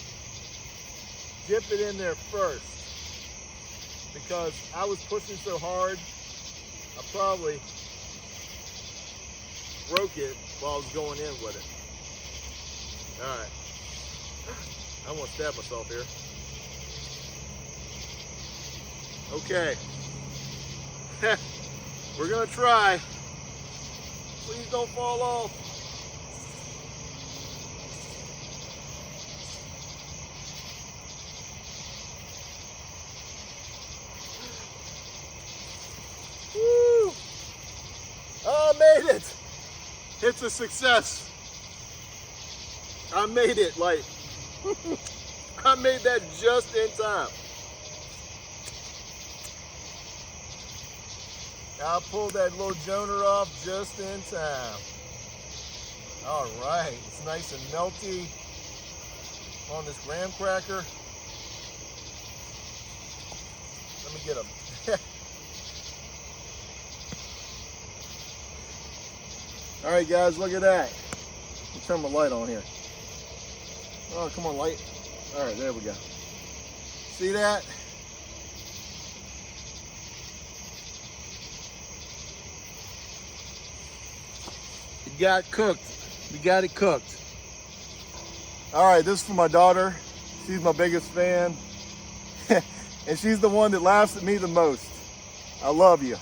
dip it in there first, because I was pushing so hard I probably broke it while I was going in with it. All right. I want to stab myself here. Okay. We're gonna try. Please don't fall off. Woo! I made it. It's a success. I made it, like, I made that just in time. I pulled that little joner off just in time. All right, it's nice and melty on this graham cracker. Let me get a all right, guys, look at that. Let me turn my light on here. Oh, come on, light. All right, there we go. See that? It got cooked. We got it cooked. All right, this is for my daughter. She's my biggest fan. And she's the one that laughs at me the most. I love you.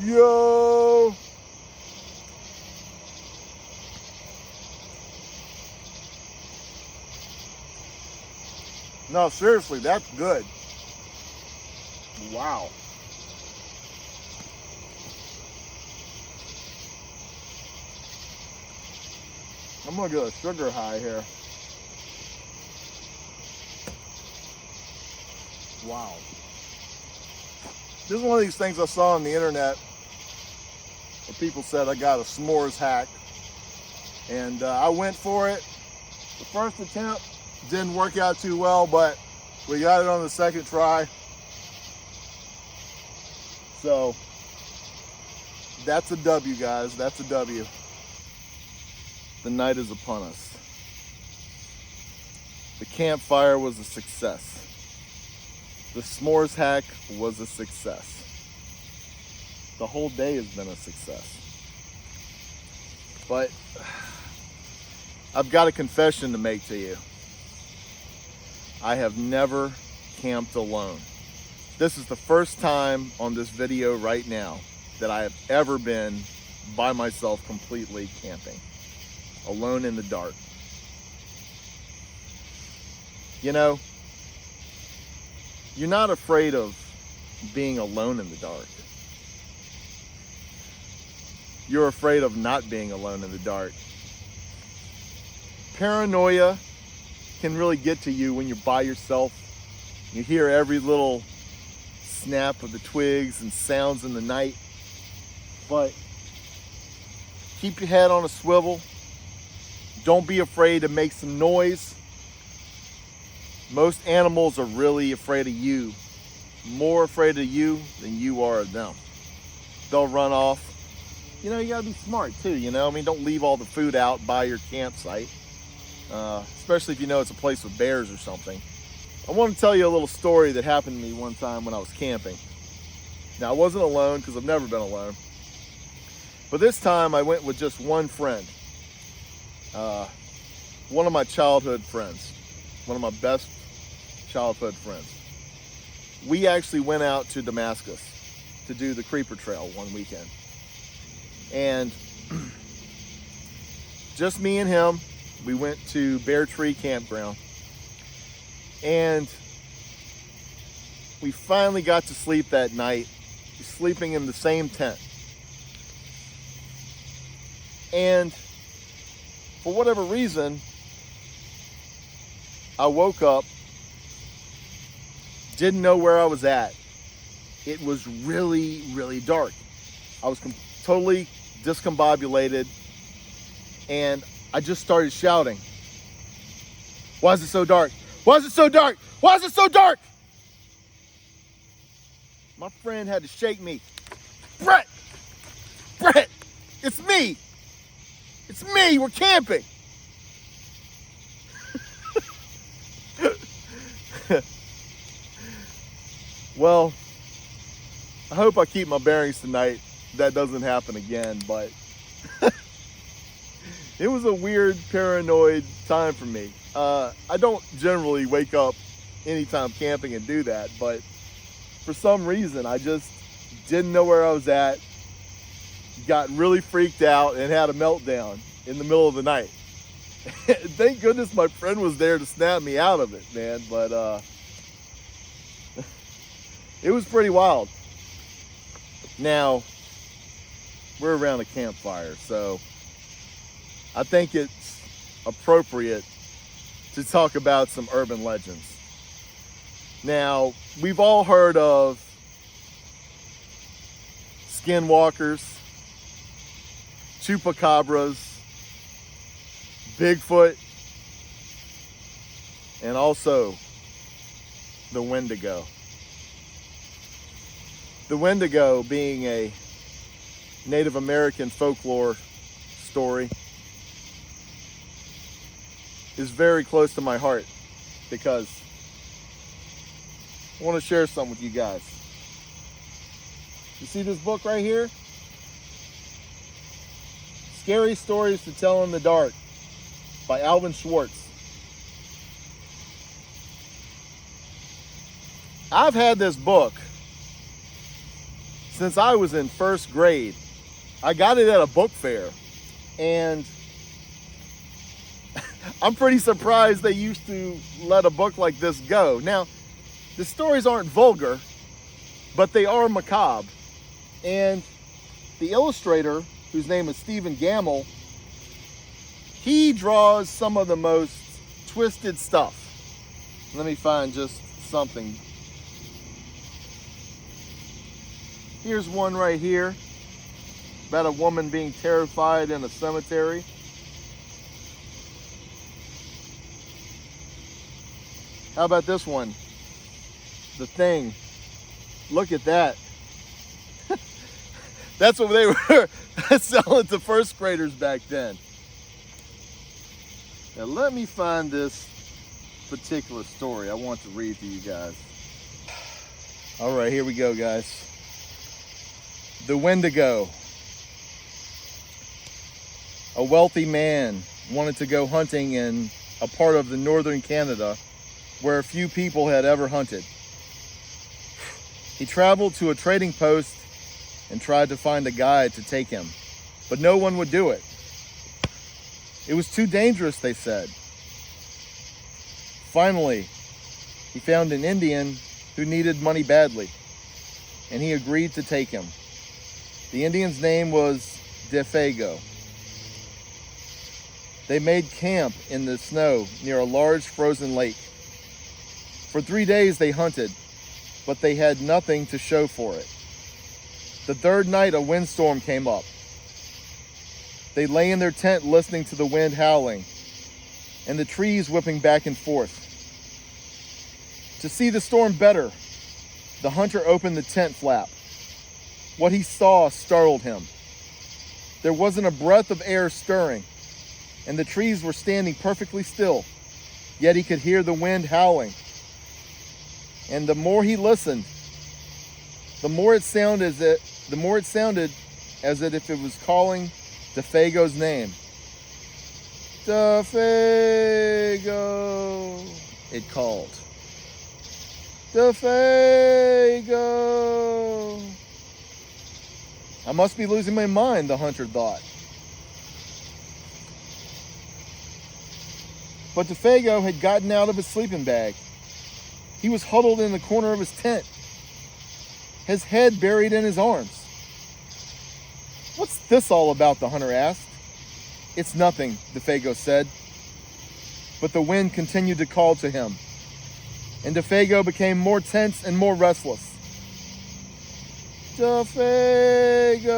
Yo! No, seriously, that's good. Wow. I'm gonna get a sugar high here. Wow. This is one of these things I saw on the internet where people said I got a s'mores hack. And I went for it. The first attempt didn't work out too well, but we got it on the second try. So that's a W, guys. That's a W. The night is upon us. The campfire was a success. The s'mores hack was a success. The whole day has been a success. But I've got a confession to make to you. I have never camped alone. This is the first time on this video right now that I have ever been by myself completely camping, alone in the dark. You know, you're not afraid of being alone in the dark. You're afraid of not being alone in the dark. Paranoia can really get to you when you're by yourself. You hear every little snap of the twigs and sounds in the night. But keep your head on a swivel. Don't be afraid to make some noise. Most animals are really afraid of you. More afraid of you than you are of them. They'll run off. You know, you gotta be smart too, you know? I mean, don't leave all the food out by your campsite. Especially if you know it's a place with bears or something. I want to tell you a little story that happened to me one time when I was camping. Now, I wasn't alone because I've never been alone. But this time I went with just one friend. One of my childhood friends. One of my best childhood friends. We actually went out to Damascus to do the Creeper Trail one weekend. And just me and him, we went to Bear Tree Campground. And we finally got to sleep that night, sleeping in the same tent. And for whatever reason, I woke up, didn't know where I was at. It was really, really dark. I was totally discombobulated, and I just started shouting, "Why is it so dark? Why is it so dark? Why is it so dark?" My friend had to shake me. Brett, it's me. It's me, we're camping. Well, I hope I keep my bearings tonight. That doesn't happen again, but it was a weird, paranoid time for me. I don't generally wake up anytime camping and do that, but for some reason, I just didn't know where I was at, got really freaked out, and had a meltdown in the middle of the night. Thank goodness my friend was there to snap me out of it, man, but it was pretty wild. Now, we're around a campfire, so I think it's appropriate to talk about some urban legends. Now, we've all heard of skinwalkers, chupacabras, Bigfoot, and also the Wendigo. The Wendigo being a Native American folklore story is very close to my heart because I want to share some with you guys. You see this book right here? Scary Stories to Tell in the Dark by Alvin Schwartz. I've had this book since I was in first grade. I got it at a book fair, and I'm pretty surprised they used to let a book like this go. Now, the stories aren't vulgar, but they are macabre. And the illustrator, whose name is Stephen Gamble, he draws some of the most twisted stuff. Let me find just something. Here's one right here about a woman being terrified in a cemetery. How about this one? The Thing. Look at that. That's what they were selling to first graders back then. Now let me find this particular story I want to read to you guys. All right, here we go, guys. The Wendigo. A wealthy man wanted to go hunting in a part of the northern Canada where a few people had ever hunted. He traveled to a trading post and tried to find a guide to take him, but no one would do it. It was too dangerous, they said. Finally, he found an Indian who needed money badly, and he agreed to take him. The Indian's name was Defago. They made camp in the snow near a large frozen lake. For 3 days they hunted, but they had nothing to show for it. The third night a windstorm came up. They lay in their tent listening to the wind howling and the trees whipping back and forth. To see the storm better, the hunter opened the tent flap. What he saw startled him. There wasn't a breath of air stirring, and the trees were standing perfectly still, yet he could hear the wind howling. And the more he listened, the more it sounded as if it was calling Defago's name. Defago, it called. Defago. I must be losing my mind, the hunter thought. But Defago had gotten out of his sleeping bag. He was huddled in the corner of his tent, his head buried in his arms. What's this all about? The hunter asked. It's nothing, Defago said. But the wind continued to call to him, and Defago became more tense and more restless. Defago,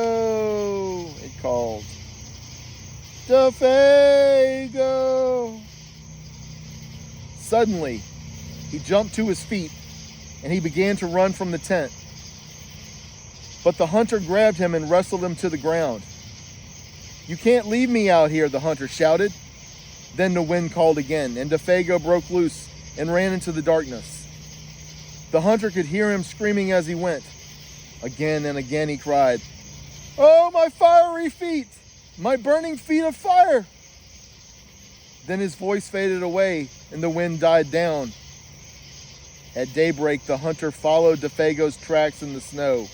it called. Defago. Suddenly, he jumped to his feet and he began to run from the tent. But the hunter grabbed him and wrestled him to the ground. You can't leave me out here, the hunter shouted. Then the wind called again, and Defago broke loose and ran into the darkness. The hunter could hear him screaming as he went. Again and again he cried, "Oh, my fiery feet! My burning feet of fire!" Then his voice faded away and the wind died down. At daybreak, the hunter followed Defago's tracks in the snow.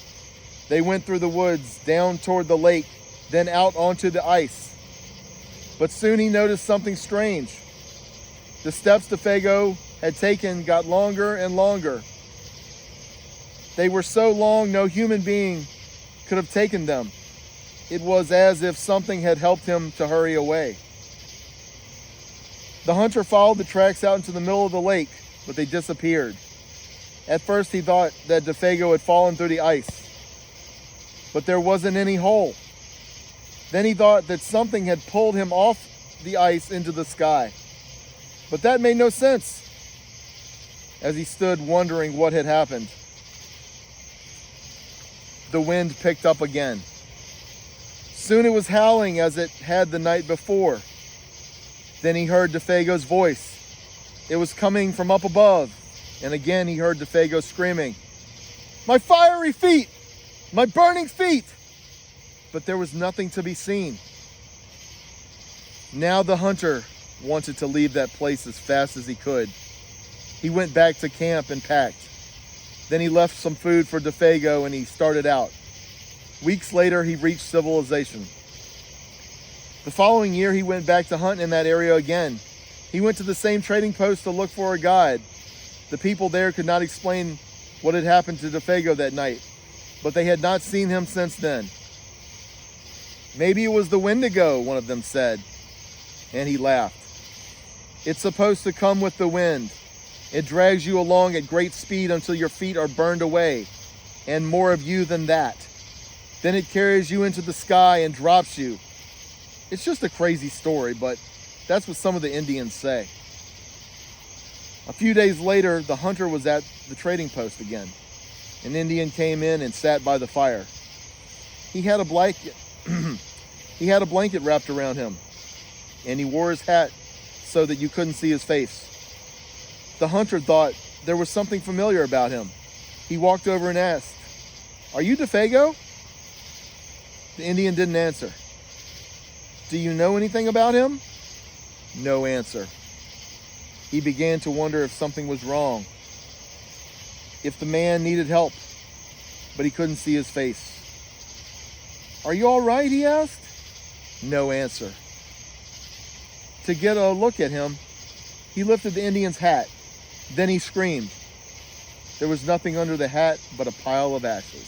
They went through the woods, down toward the lake, then out onto the ice. But soon he noticed something strange. The steps Defago had taken got longer and longer. They were so long no human being could have taken them. It was as if something had helped him to hurry away. The hunter followed the tracks out into the middle of the lake, but they disappeared. At first he thought that Defago had fallen through the ice, but there wasn't any hole. Then he thought that something had pulled him off the ice into the sky, but that made no sense. As he stood wondering what had happened, the wind picked up again. Soon it was howling as it had the night before. Then he heard Defago's voice. It was coming from up above, and again he heard Defago screaming, "My fiery feet! My burning feet!" But there was nothing to be seen. Now the hunter wanted to leave that place as fast as he could. He went back to camp and packed. Then he left some food for Defago and he started out. Weeks later, he reached civilization. The following year, he went back to hunt in that area again. He went to the same trading post to look for a guide. The people there could not explain what had happened to Defago that night, but they had not seen him since then. "Maybe it was the Wendigo," one of them said, and he laughed. "It's supposed to come with the wind. It drags you along at great speed until your feet are burned away, and more of you than that. Then it carries you into the sky and drops you." It's just a crazy story, but that's what some of the Indians say. A few days later, the hunter was at the trading post again. An Indian came in and sat by the fire. He had a blanket. He had a blanket wrapped around him, and he wore his hat so that you couldn't see his face. The hunter thought there was something familiar about him. He walked over and asked, "Are you Defago?" The Indian didn't answer. "Do you know anything about him?" No answer. He began to wonder if something was wrong, if the man needed help, but he couldn't see his face. "Are you all right?" he asked. No answer. To get a look at him, he lifted the Indian's hat. Then he screamed. There was nothing under the hat but a pile of ashes.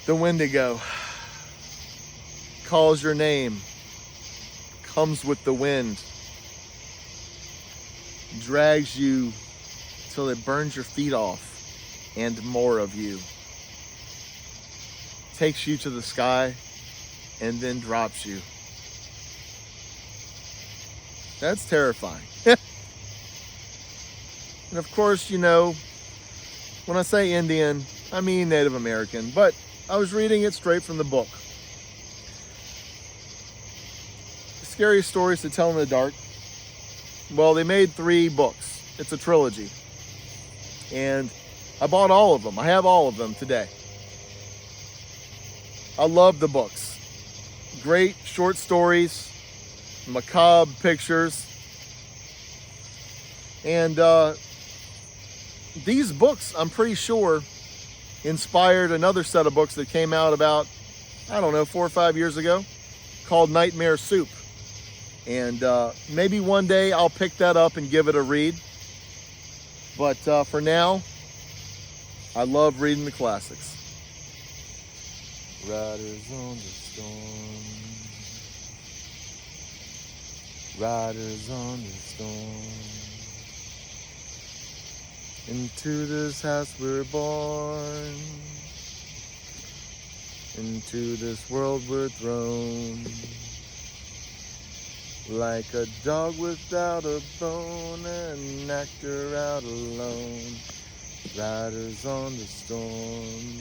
The Wendigo calls your name, comes with the wind, drags you till it burns your feet off and more of you, takes you to the sky and then drops you. That's terrifying. And of course, you know, when I say Indian, I mean Native American, but I was reading it straight from the book. Scariest stories to tell in the dark. Well, they made 3 books. It's a trilogy. And I bought all of them. I have all of them today. I love the books. Great short stories, macabre pictures. And these books, I'm pretty sure, inspired another set of books that came out about, 4 or 5 years ago, called Nightmare Soup. And maybe one day I'll pick that up and give it a read. But for now, I love reading the classics. Riders on the storm. Riders on the storm. Into this house we're born. Into this world we're thrown. Like a dog without a bone, an actor out alone. Riders on the storm.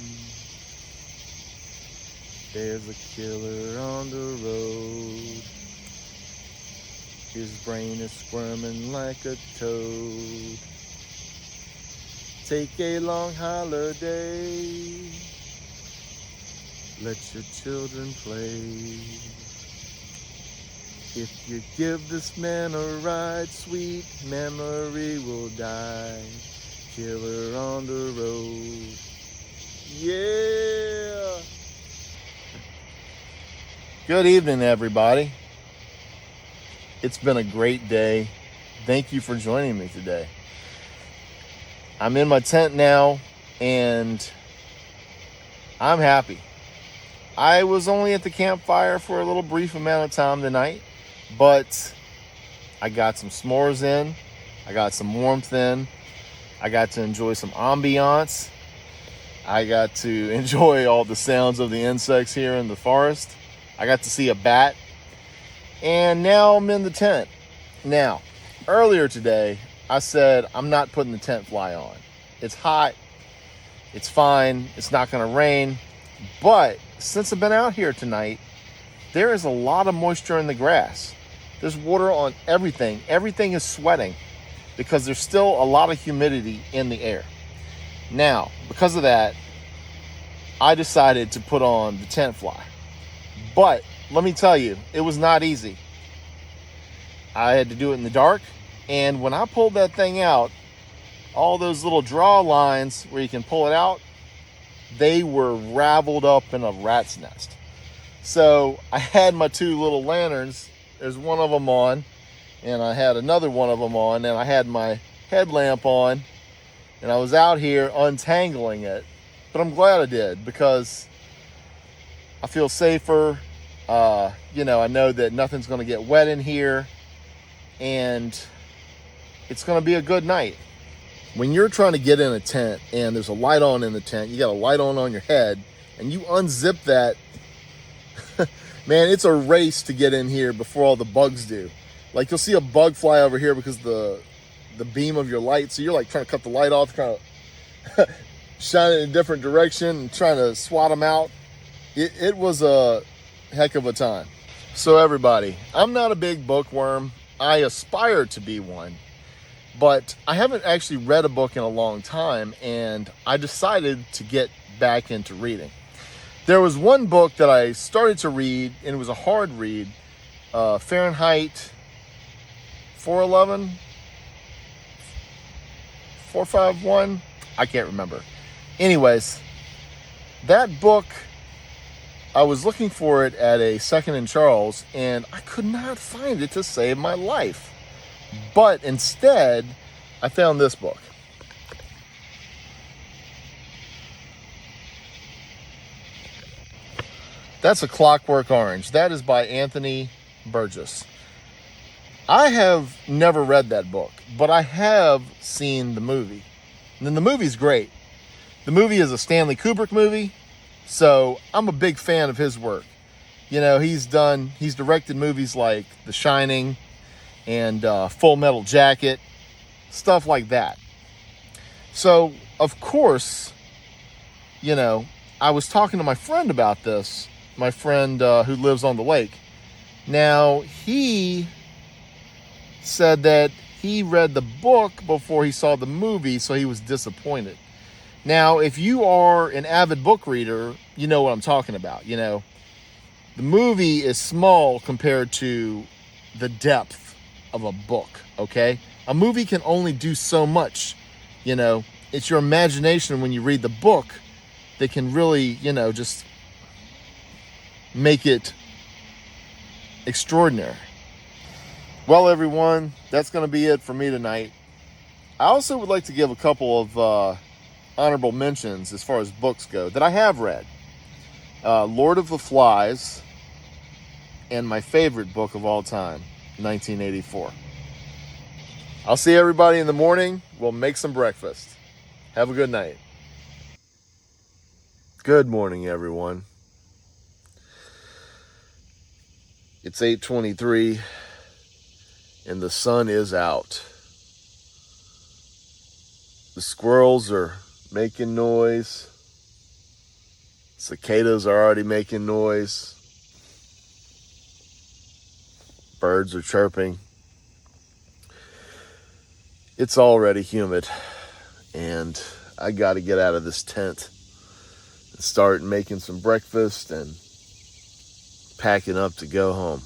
There's a killer on the road. His brain is squirming like a toad. Take a long holiday. Let your children play. If you give this man a ride, sweet memory will die. Killer on the road. Yeah! Good evening, everybody. It's been a great day. Thank you for joining me today. I'm in my tent now, and I'm happy. I was only at the campfire for a little brief amount of time tonight, but I got some s'mores in, I got some warmth in, I got to enjoy some ambiance, I got to enjoy all the sounds of the insects here in the forest, I got to see a bat, and now I'm in the tent. Now, earlier today, I said I'm not putting the tent fly on. It's hot, it's fine, it's not gonna rain, but since I've been out here tonight, there is a lot of moisture in the grass. There's water on everything. Everything is sweating because there's still a lot of humidity in the air. Now, because of that, I decided to put on the tent fly. But let me tell you, it was not easy. I had to do it in the dark, and when I pulled that thing out, all those little draw lines where you can pull it out, they were raveled up in a rat's nest. So I had my two little lanterns. There's one of them on, and I had another one of them on, and I had my headlamp on, and I was out here untangling it. But I'm glad I did, because I feel safer. I know that nothing's going to get wet in here, and it's going to be a good night. When you're trying to get in a tent and there's a light on in the tent, you got a light on your head, and you unzip that, man, it's a race to get in here before all the bugs do. Like, you'll see a bug fly over here because the beam of your light, so you're like trying to cut the light off, trying to shine it in a different direction and trying to swat them out. It was a heck of a time. So everybody, I'm not a big bookworm. I aspire to be one. But I haven't actually read a book in a long time, and I decided to get back into reading. There was one book that I started to read, and it was a hard read, Fahrenheit 411, 451, I can't remember. Anyways, that book, I was looking for it at a Second and Charles, and I could not find it to save my life. But instead, I found this book. That's A Clockwork Orange. That is by Anthony Burgess. I have never read that book, but I have seen the movie. And the movie's great. The movie is a Stanley Kubrick movie, so I'm a big fan of his work. You know, he's directed movies like The Shining and Full Metal Jacket, stuff like that. So, of course, I was talking to my friend about this, my friend who lives on the lake. Now, he said that he read the book before he saw the movie, so he was disappointed. Now, if you are an avid book reader, you know what I'm talking about. The movie is small compared to the depth of a book, okay? A movie can only do so much. It's your imagination when you read the book that can really, just make it extraordinary. Well, everyone, that's going to be it for me tonight. I also would like to give a couple of honorable mentions as far as books go that I have read. Lord of the Flies, and my favorite book of all time, 1984. I'll see everybody in the morning. We'll make some breakfast. Have a good night. Good morning, everyone. It's 8:23 and the sun is out. The squirrels are making noise. Cicadas are already making noise. Birds are chirping. It's already humid, and I got to get out of this tent and start making some breakfast and packing up to go home.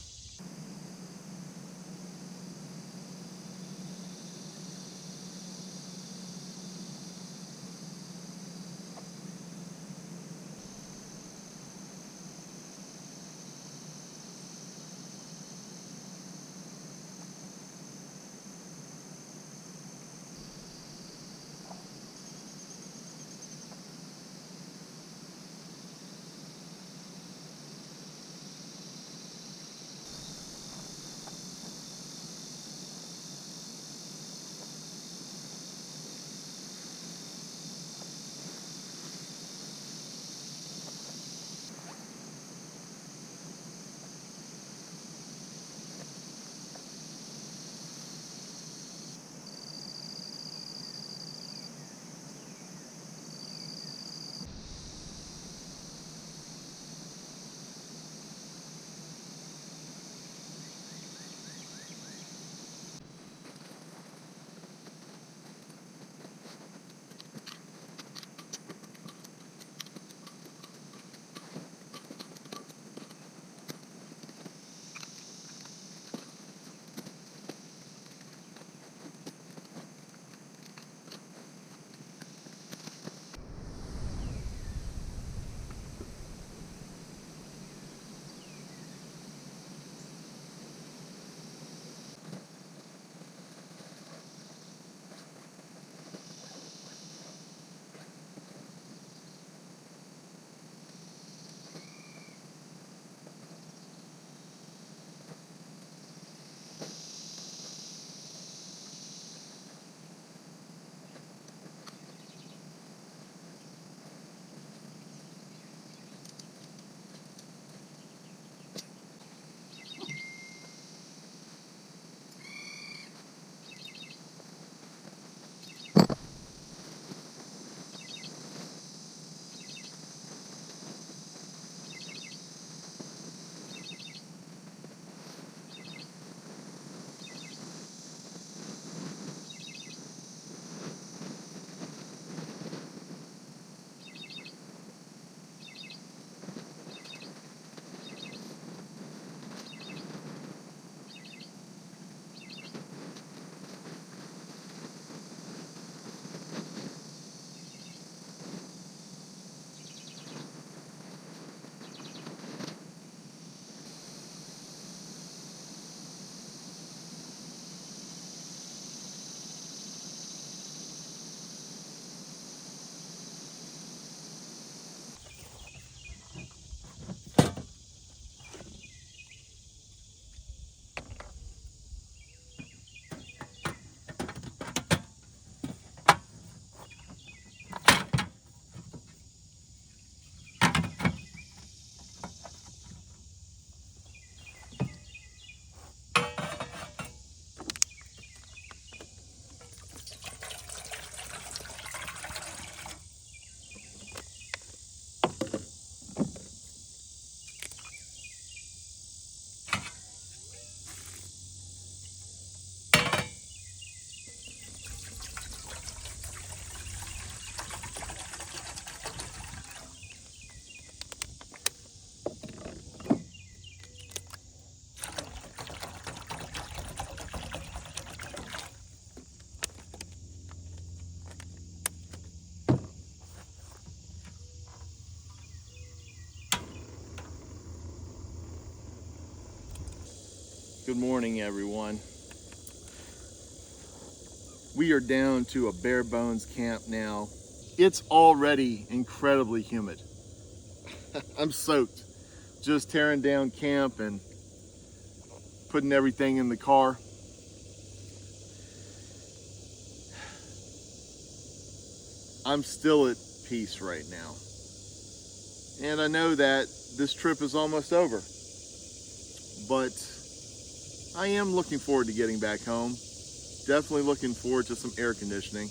Good morning, everyone. We are down to a bare bones camp now. It's already incredibly humid. I'm soaked. Just tearing down camp and putting everything in the car. I'm still at peace right now. And I know that this trip is almost over. But I am looking forward to getting back home. Definitely looking forward to some air conditioning.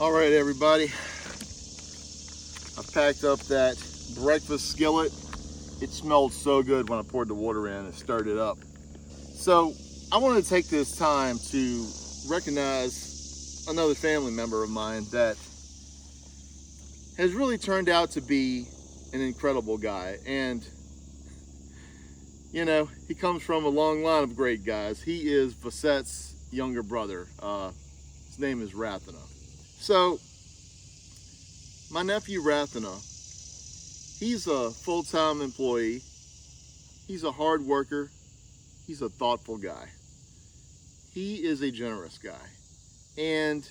All right, everybody. I packed up that breakfast skillet. It smelled so good when I poured the water in and stirred it up. So I wanted to take this time to recognize another family member of mine that has really turned out to be an incredible guy. And you know, he comes from a long line of great guys. He is Vasette's younger brother. His name is Rathana. So, my nephew Rathana, he's a full-time employee. He's a hard worker. He's a thoughtful guy. He is a generous guy. And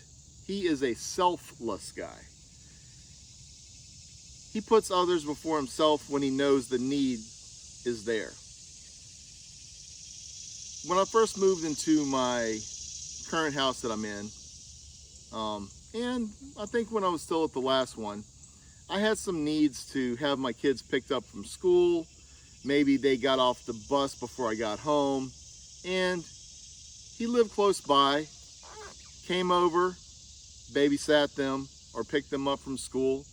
he is a selfless guy. He puts others before himself when he knows the need is there. When I first moved into my current house that I'm in, and I think when I was still at the last one, I had some needs to have my kids picked up from school. Maybe they got off the bus before I got home. And he lived close by, came over, babysat them, or picked them up from school,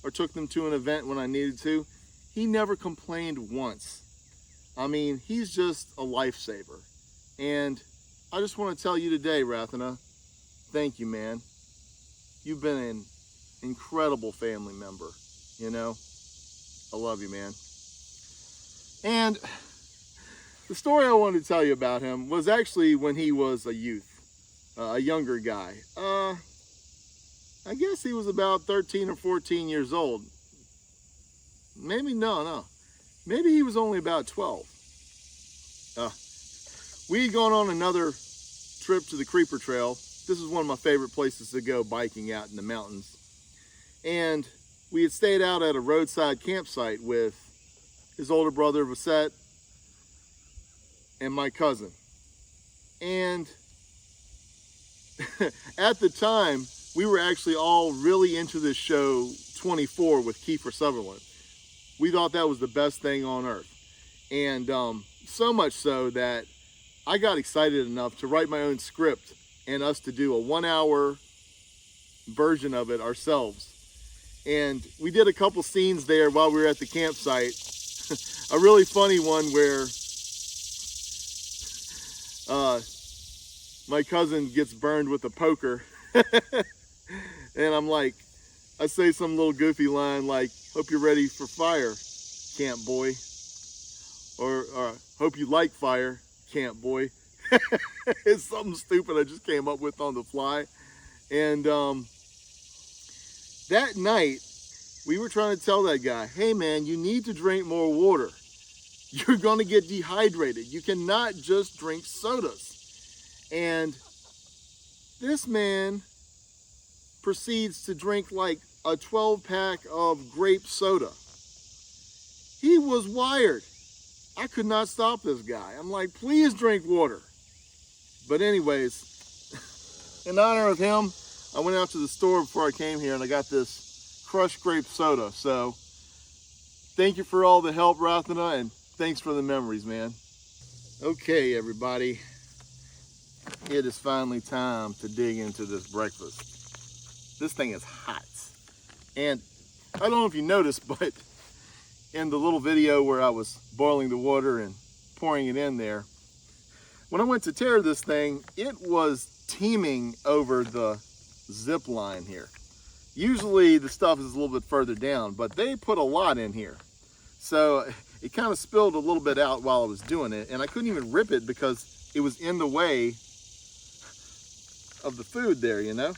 or took them to an event when I needed to. He never complained once. I mean, he's just a lifesaver. And I just want to tell you today, Rathana, thank you, man. You've been an incredible family member, you know. I love you, man. And the story I wanted to tell you about him was actually when he was a youth, a younger guy. I guess he was about 13 or 14 years old. Maybe, no. Maybe he was only about 12. We had gone on another trip to the Creeper Trail. This is one of my favorite places to go biking out in the mountains. And we had stayed out at a roadside campsite with his older brother, Vasette, and my cousin. And at the time, we were actually all really into this show 24 with Kiefer Sutherland. We thought that was the best thing on earth. And so much so that I got excited enough to write my own script and us to do a 1-hour version of it ourselves. And we did a couple scenes there while we were at the campsite. A really funny one where my cousin gets burned with a poker. And I'm like, I say some little goofy line like, hope you're ready for fire, camp boy. Or hope you like fire, camp boy. It's something stupid I just came up with on the fly. And that night, we were trying to tell that guy, hey man, you need to drink more water. You're gonna get dehydrated. You cannot just drink sodas. And this man proceeds to drink like a 12-pack of grape soda. He was wired. I could not stop this guy. I'm like, please drink water. But anyways, in honor of him, I went out to the store before I came here and I got this crushed grape soda. So thank you for all the help, Rathana, and thanks for the memories, man. Okay, everybody. It is finally time to dig into this breakfast. This thing is hot. And I don't know if you noticed, but in the little video where I was boiling the water and pouring it in there, when I went to tear this thing, it was teeming over the zip line here. Usually the stuff is a little bit further down, but they put a lot in here. So it kind of spilled a little bit out while I was doing it, and I couldn't even rip it because it was in the way of the food there, you know?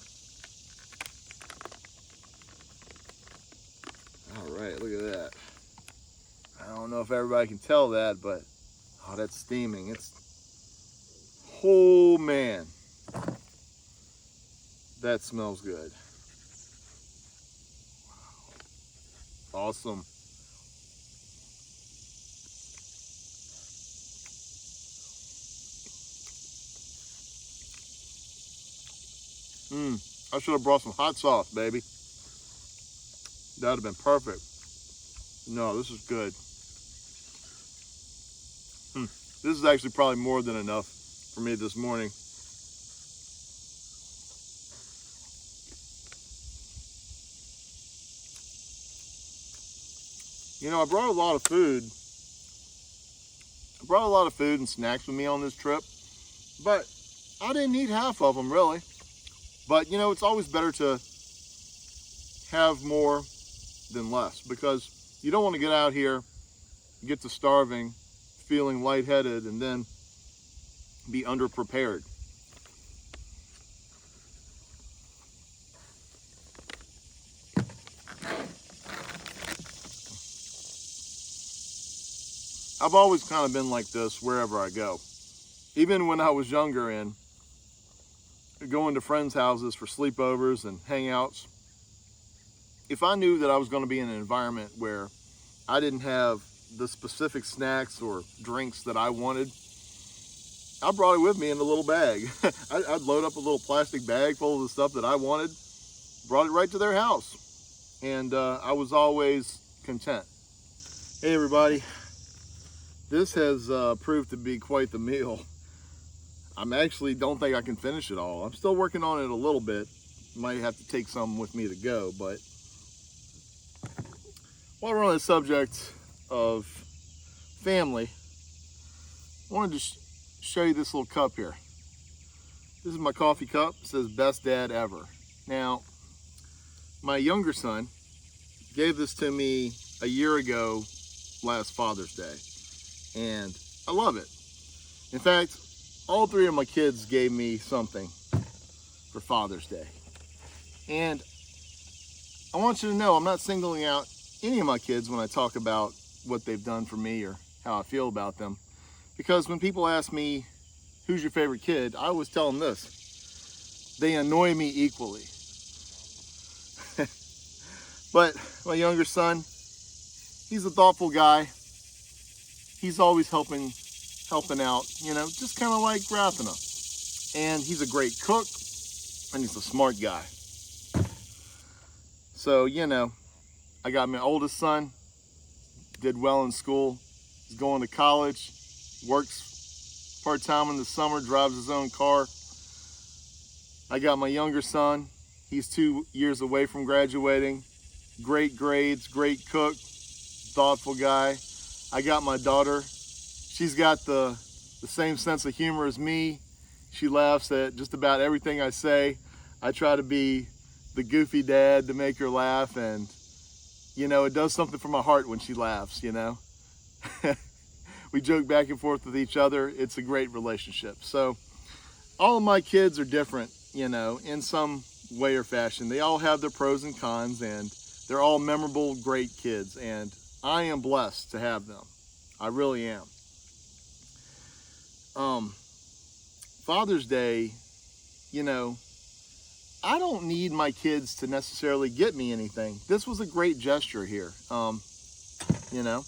All right, look at that. I don't know if everybody can tell that, but oh, that's steaming. Oh man, that smells good. Wow. Awesome. I should have brought some hot sauce, baby. That would have been perfect. No, this is good. This is actually probably more than enough for me this morning. You know, I brought a lot of food. I brought a lot of food and snacks with me on this trip, but I didn't eat half of them really. But you know, it's always better to have more than less, because you don't want to get out here, get to starving, feeling lightheaded, and then be underprepared. I've always kind of been like this wherever I go. Even when I was younger and going to friends' houses for sleepovers and hangouts, if I knew that I was going to be in an environment where I didn't have the specific snacks or drinks that I wanted, I brought it with me in a little bag. I'd load up a little plastic bag full of the stuff that I wanted, brought it right to their house, and I was always content. Hey everybody, this has proved to be quite the meal. I actually don't think I can finish it all. I'm still working on it a little bit. Might have to take some with me to go, but while we're on the subject of family, I wanted to show you this little cup here. This is my coffee cup. It says best dad ever. Now, my younger son gave this to me a year ago last Father's Day, and I love it. In fact, all three of my kids gave me something for Father's Day. And I want you to know I'm not singling out any of my kids when I talk about what they've done for me or how I feel about them. Because when people ask me, who's your favorite kid? I always tell them this: they annoy me equally. But my younger son, he's a thoughtful guy. He's always helping out, you know, just kind of like Rathana. And he's a great cook, and he's a smart guy. So, you know, I got my oldest son, did well in school, he's going to college, works part-time in the summer, drives his own car. I got my younger son, he's 2 years away from graduating, great grades, great cook, thoughtful guy. I got my daughter. She's got the same sense of humor as me. She laughs at just about everything I say. I try to be the goofy dad to make her laugh, and you know, it does something for my heart when she laughs, you know. We joke back and forth with each other. It's a great relationship. So all of my kids are different, you know, in some way or fashion. They all have their pros and cons, and they're all memorable, great kids, and I am blessed to have them. I really am. Father's Day, you know, I don't need my kids to necessarily get me anything. This was a great gesture here, you know,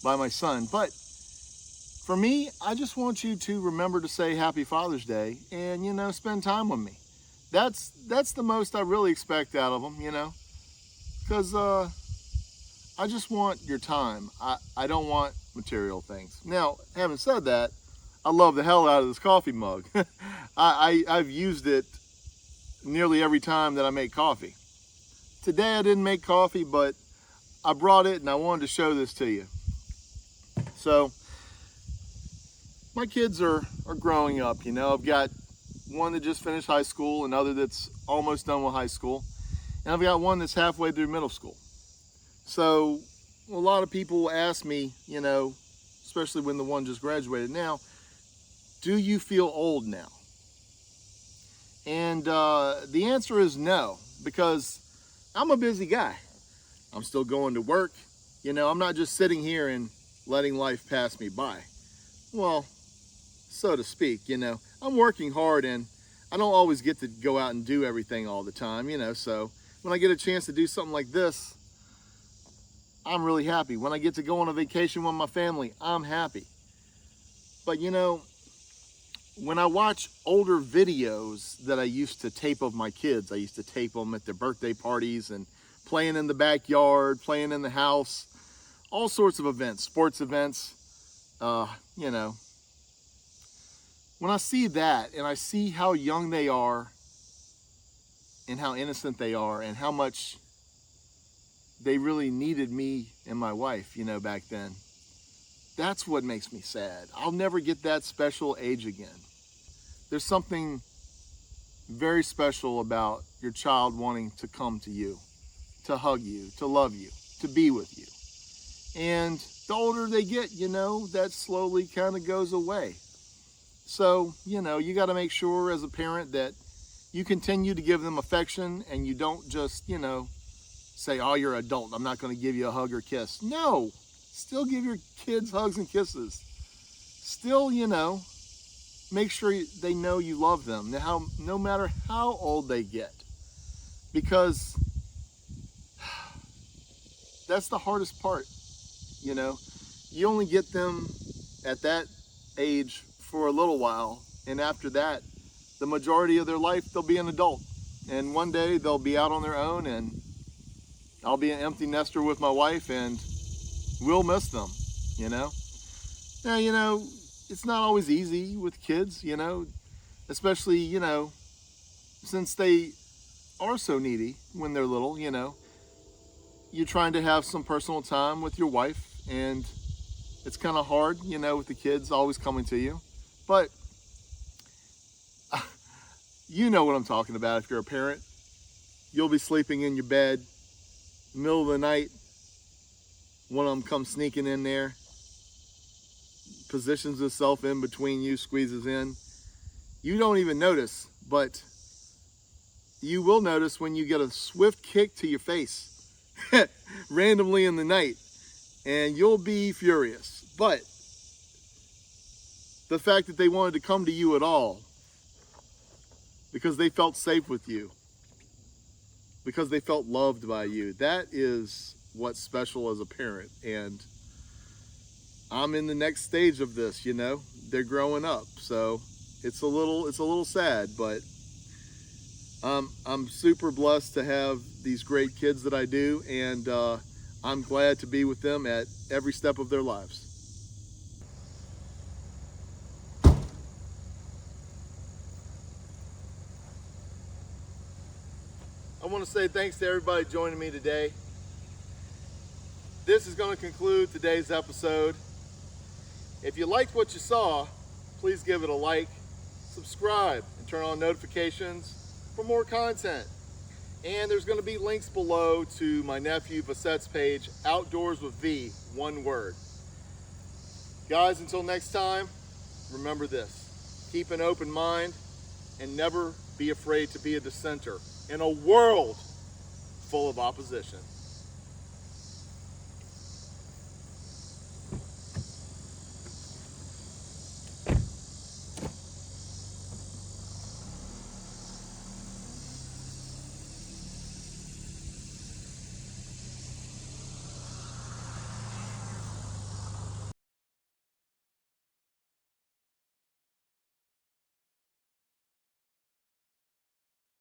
by my son. But For me, I just want you to remember to say Happy Father's Day and, spend time with me. That's the most I really expect out of them, because I just want your time. I don't want material things. Now, having said that, I love the hell out of this coffee mug. I've used it nearly every time that I make coffee. Today I didn't make coffee, but I brought it and I wanted to show this to you. So, my kids are growing up, I've got one that just finished high school, another that's almost done with high school, and I've got one that's halfway through middle school. So a lot of people ask me, especially when the one just graduated now, do you feel old now? And the answer is no, because I'm a busy guy. I'm still going to work. I'm not just sitting here and letting life pass me by. Well, so to speak, I'm working hard and I don't always get to go out and do everything all the time, so when I get a chance to do something like this, I'm really happy. When I get to go on a vacation with my family, I'm happy. But when I watch older videos that I used to tape of my kids, I used to tape them at their birthday parties and playing in the backyard, playing in the house, all sorts of events, sports events, when I see that and I see how young they are and how innocent they are and how much they really needed me and my wife, back then, that's what makes me sad. I'll never get that special age again. There's something very special about your child wanting to come to you, to hug you, to love you, to be with you. And the older they get, that slowly kind of goes away. So, you got to make sure as a parent that you continue to give them affection and you don't just, say, oh, you're an adult, I'm not going to give you a hug or kiss. No, still give your kids hugs and kisses. Still, make sure they know you love them, no matter how old they get. Because that's the hardest part, You only get them at that age for a little while, and after that, the majority of their life, they'll be an adult. And one day, they'll be out on their own, and I'll be an empty nester with my wife, and we'll miss them, Now, it's not always easy with kids, especially, since they are so needy when they're little, you're trying to have some personal time with your wife, and it's kind of hard, with the kids always coming to you. But you know what I'm talking about if you're a parent. You'll be sleeping in your bed, middle of the night, one of them comes sneaking in there, positions itself in between you, squeezes in. You don't even notice, but you will notice when you get a swift kick to your face randomly in the night, and you'll be furious. But the fact that they wanted to come to you at all because they felt safe with you, because they felt loved by you, that is what's special as a parent. And I'm in the next stage of this, they're growing up, so it's a little sad, but I'm super blessed to have these great kids that I do, and I'm glad to be with them at every step of their lives. I want to say thanks to everybody joining me today. This is going to conclude today's episode. If you liked what you saw, please give it a like, subscribe, and turn on notifications for more content. And there's going to be links below to my nephew Vasette's page, Outdoors with V, one word. Guys, until next time, remember this: keep an open mind and never be afraid to be a dissenter in a world full of opposition.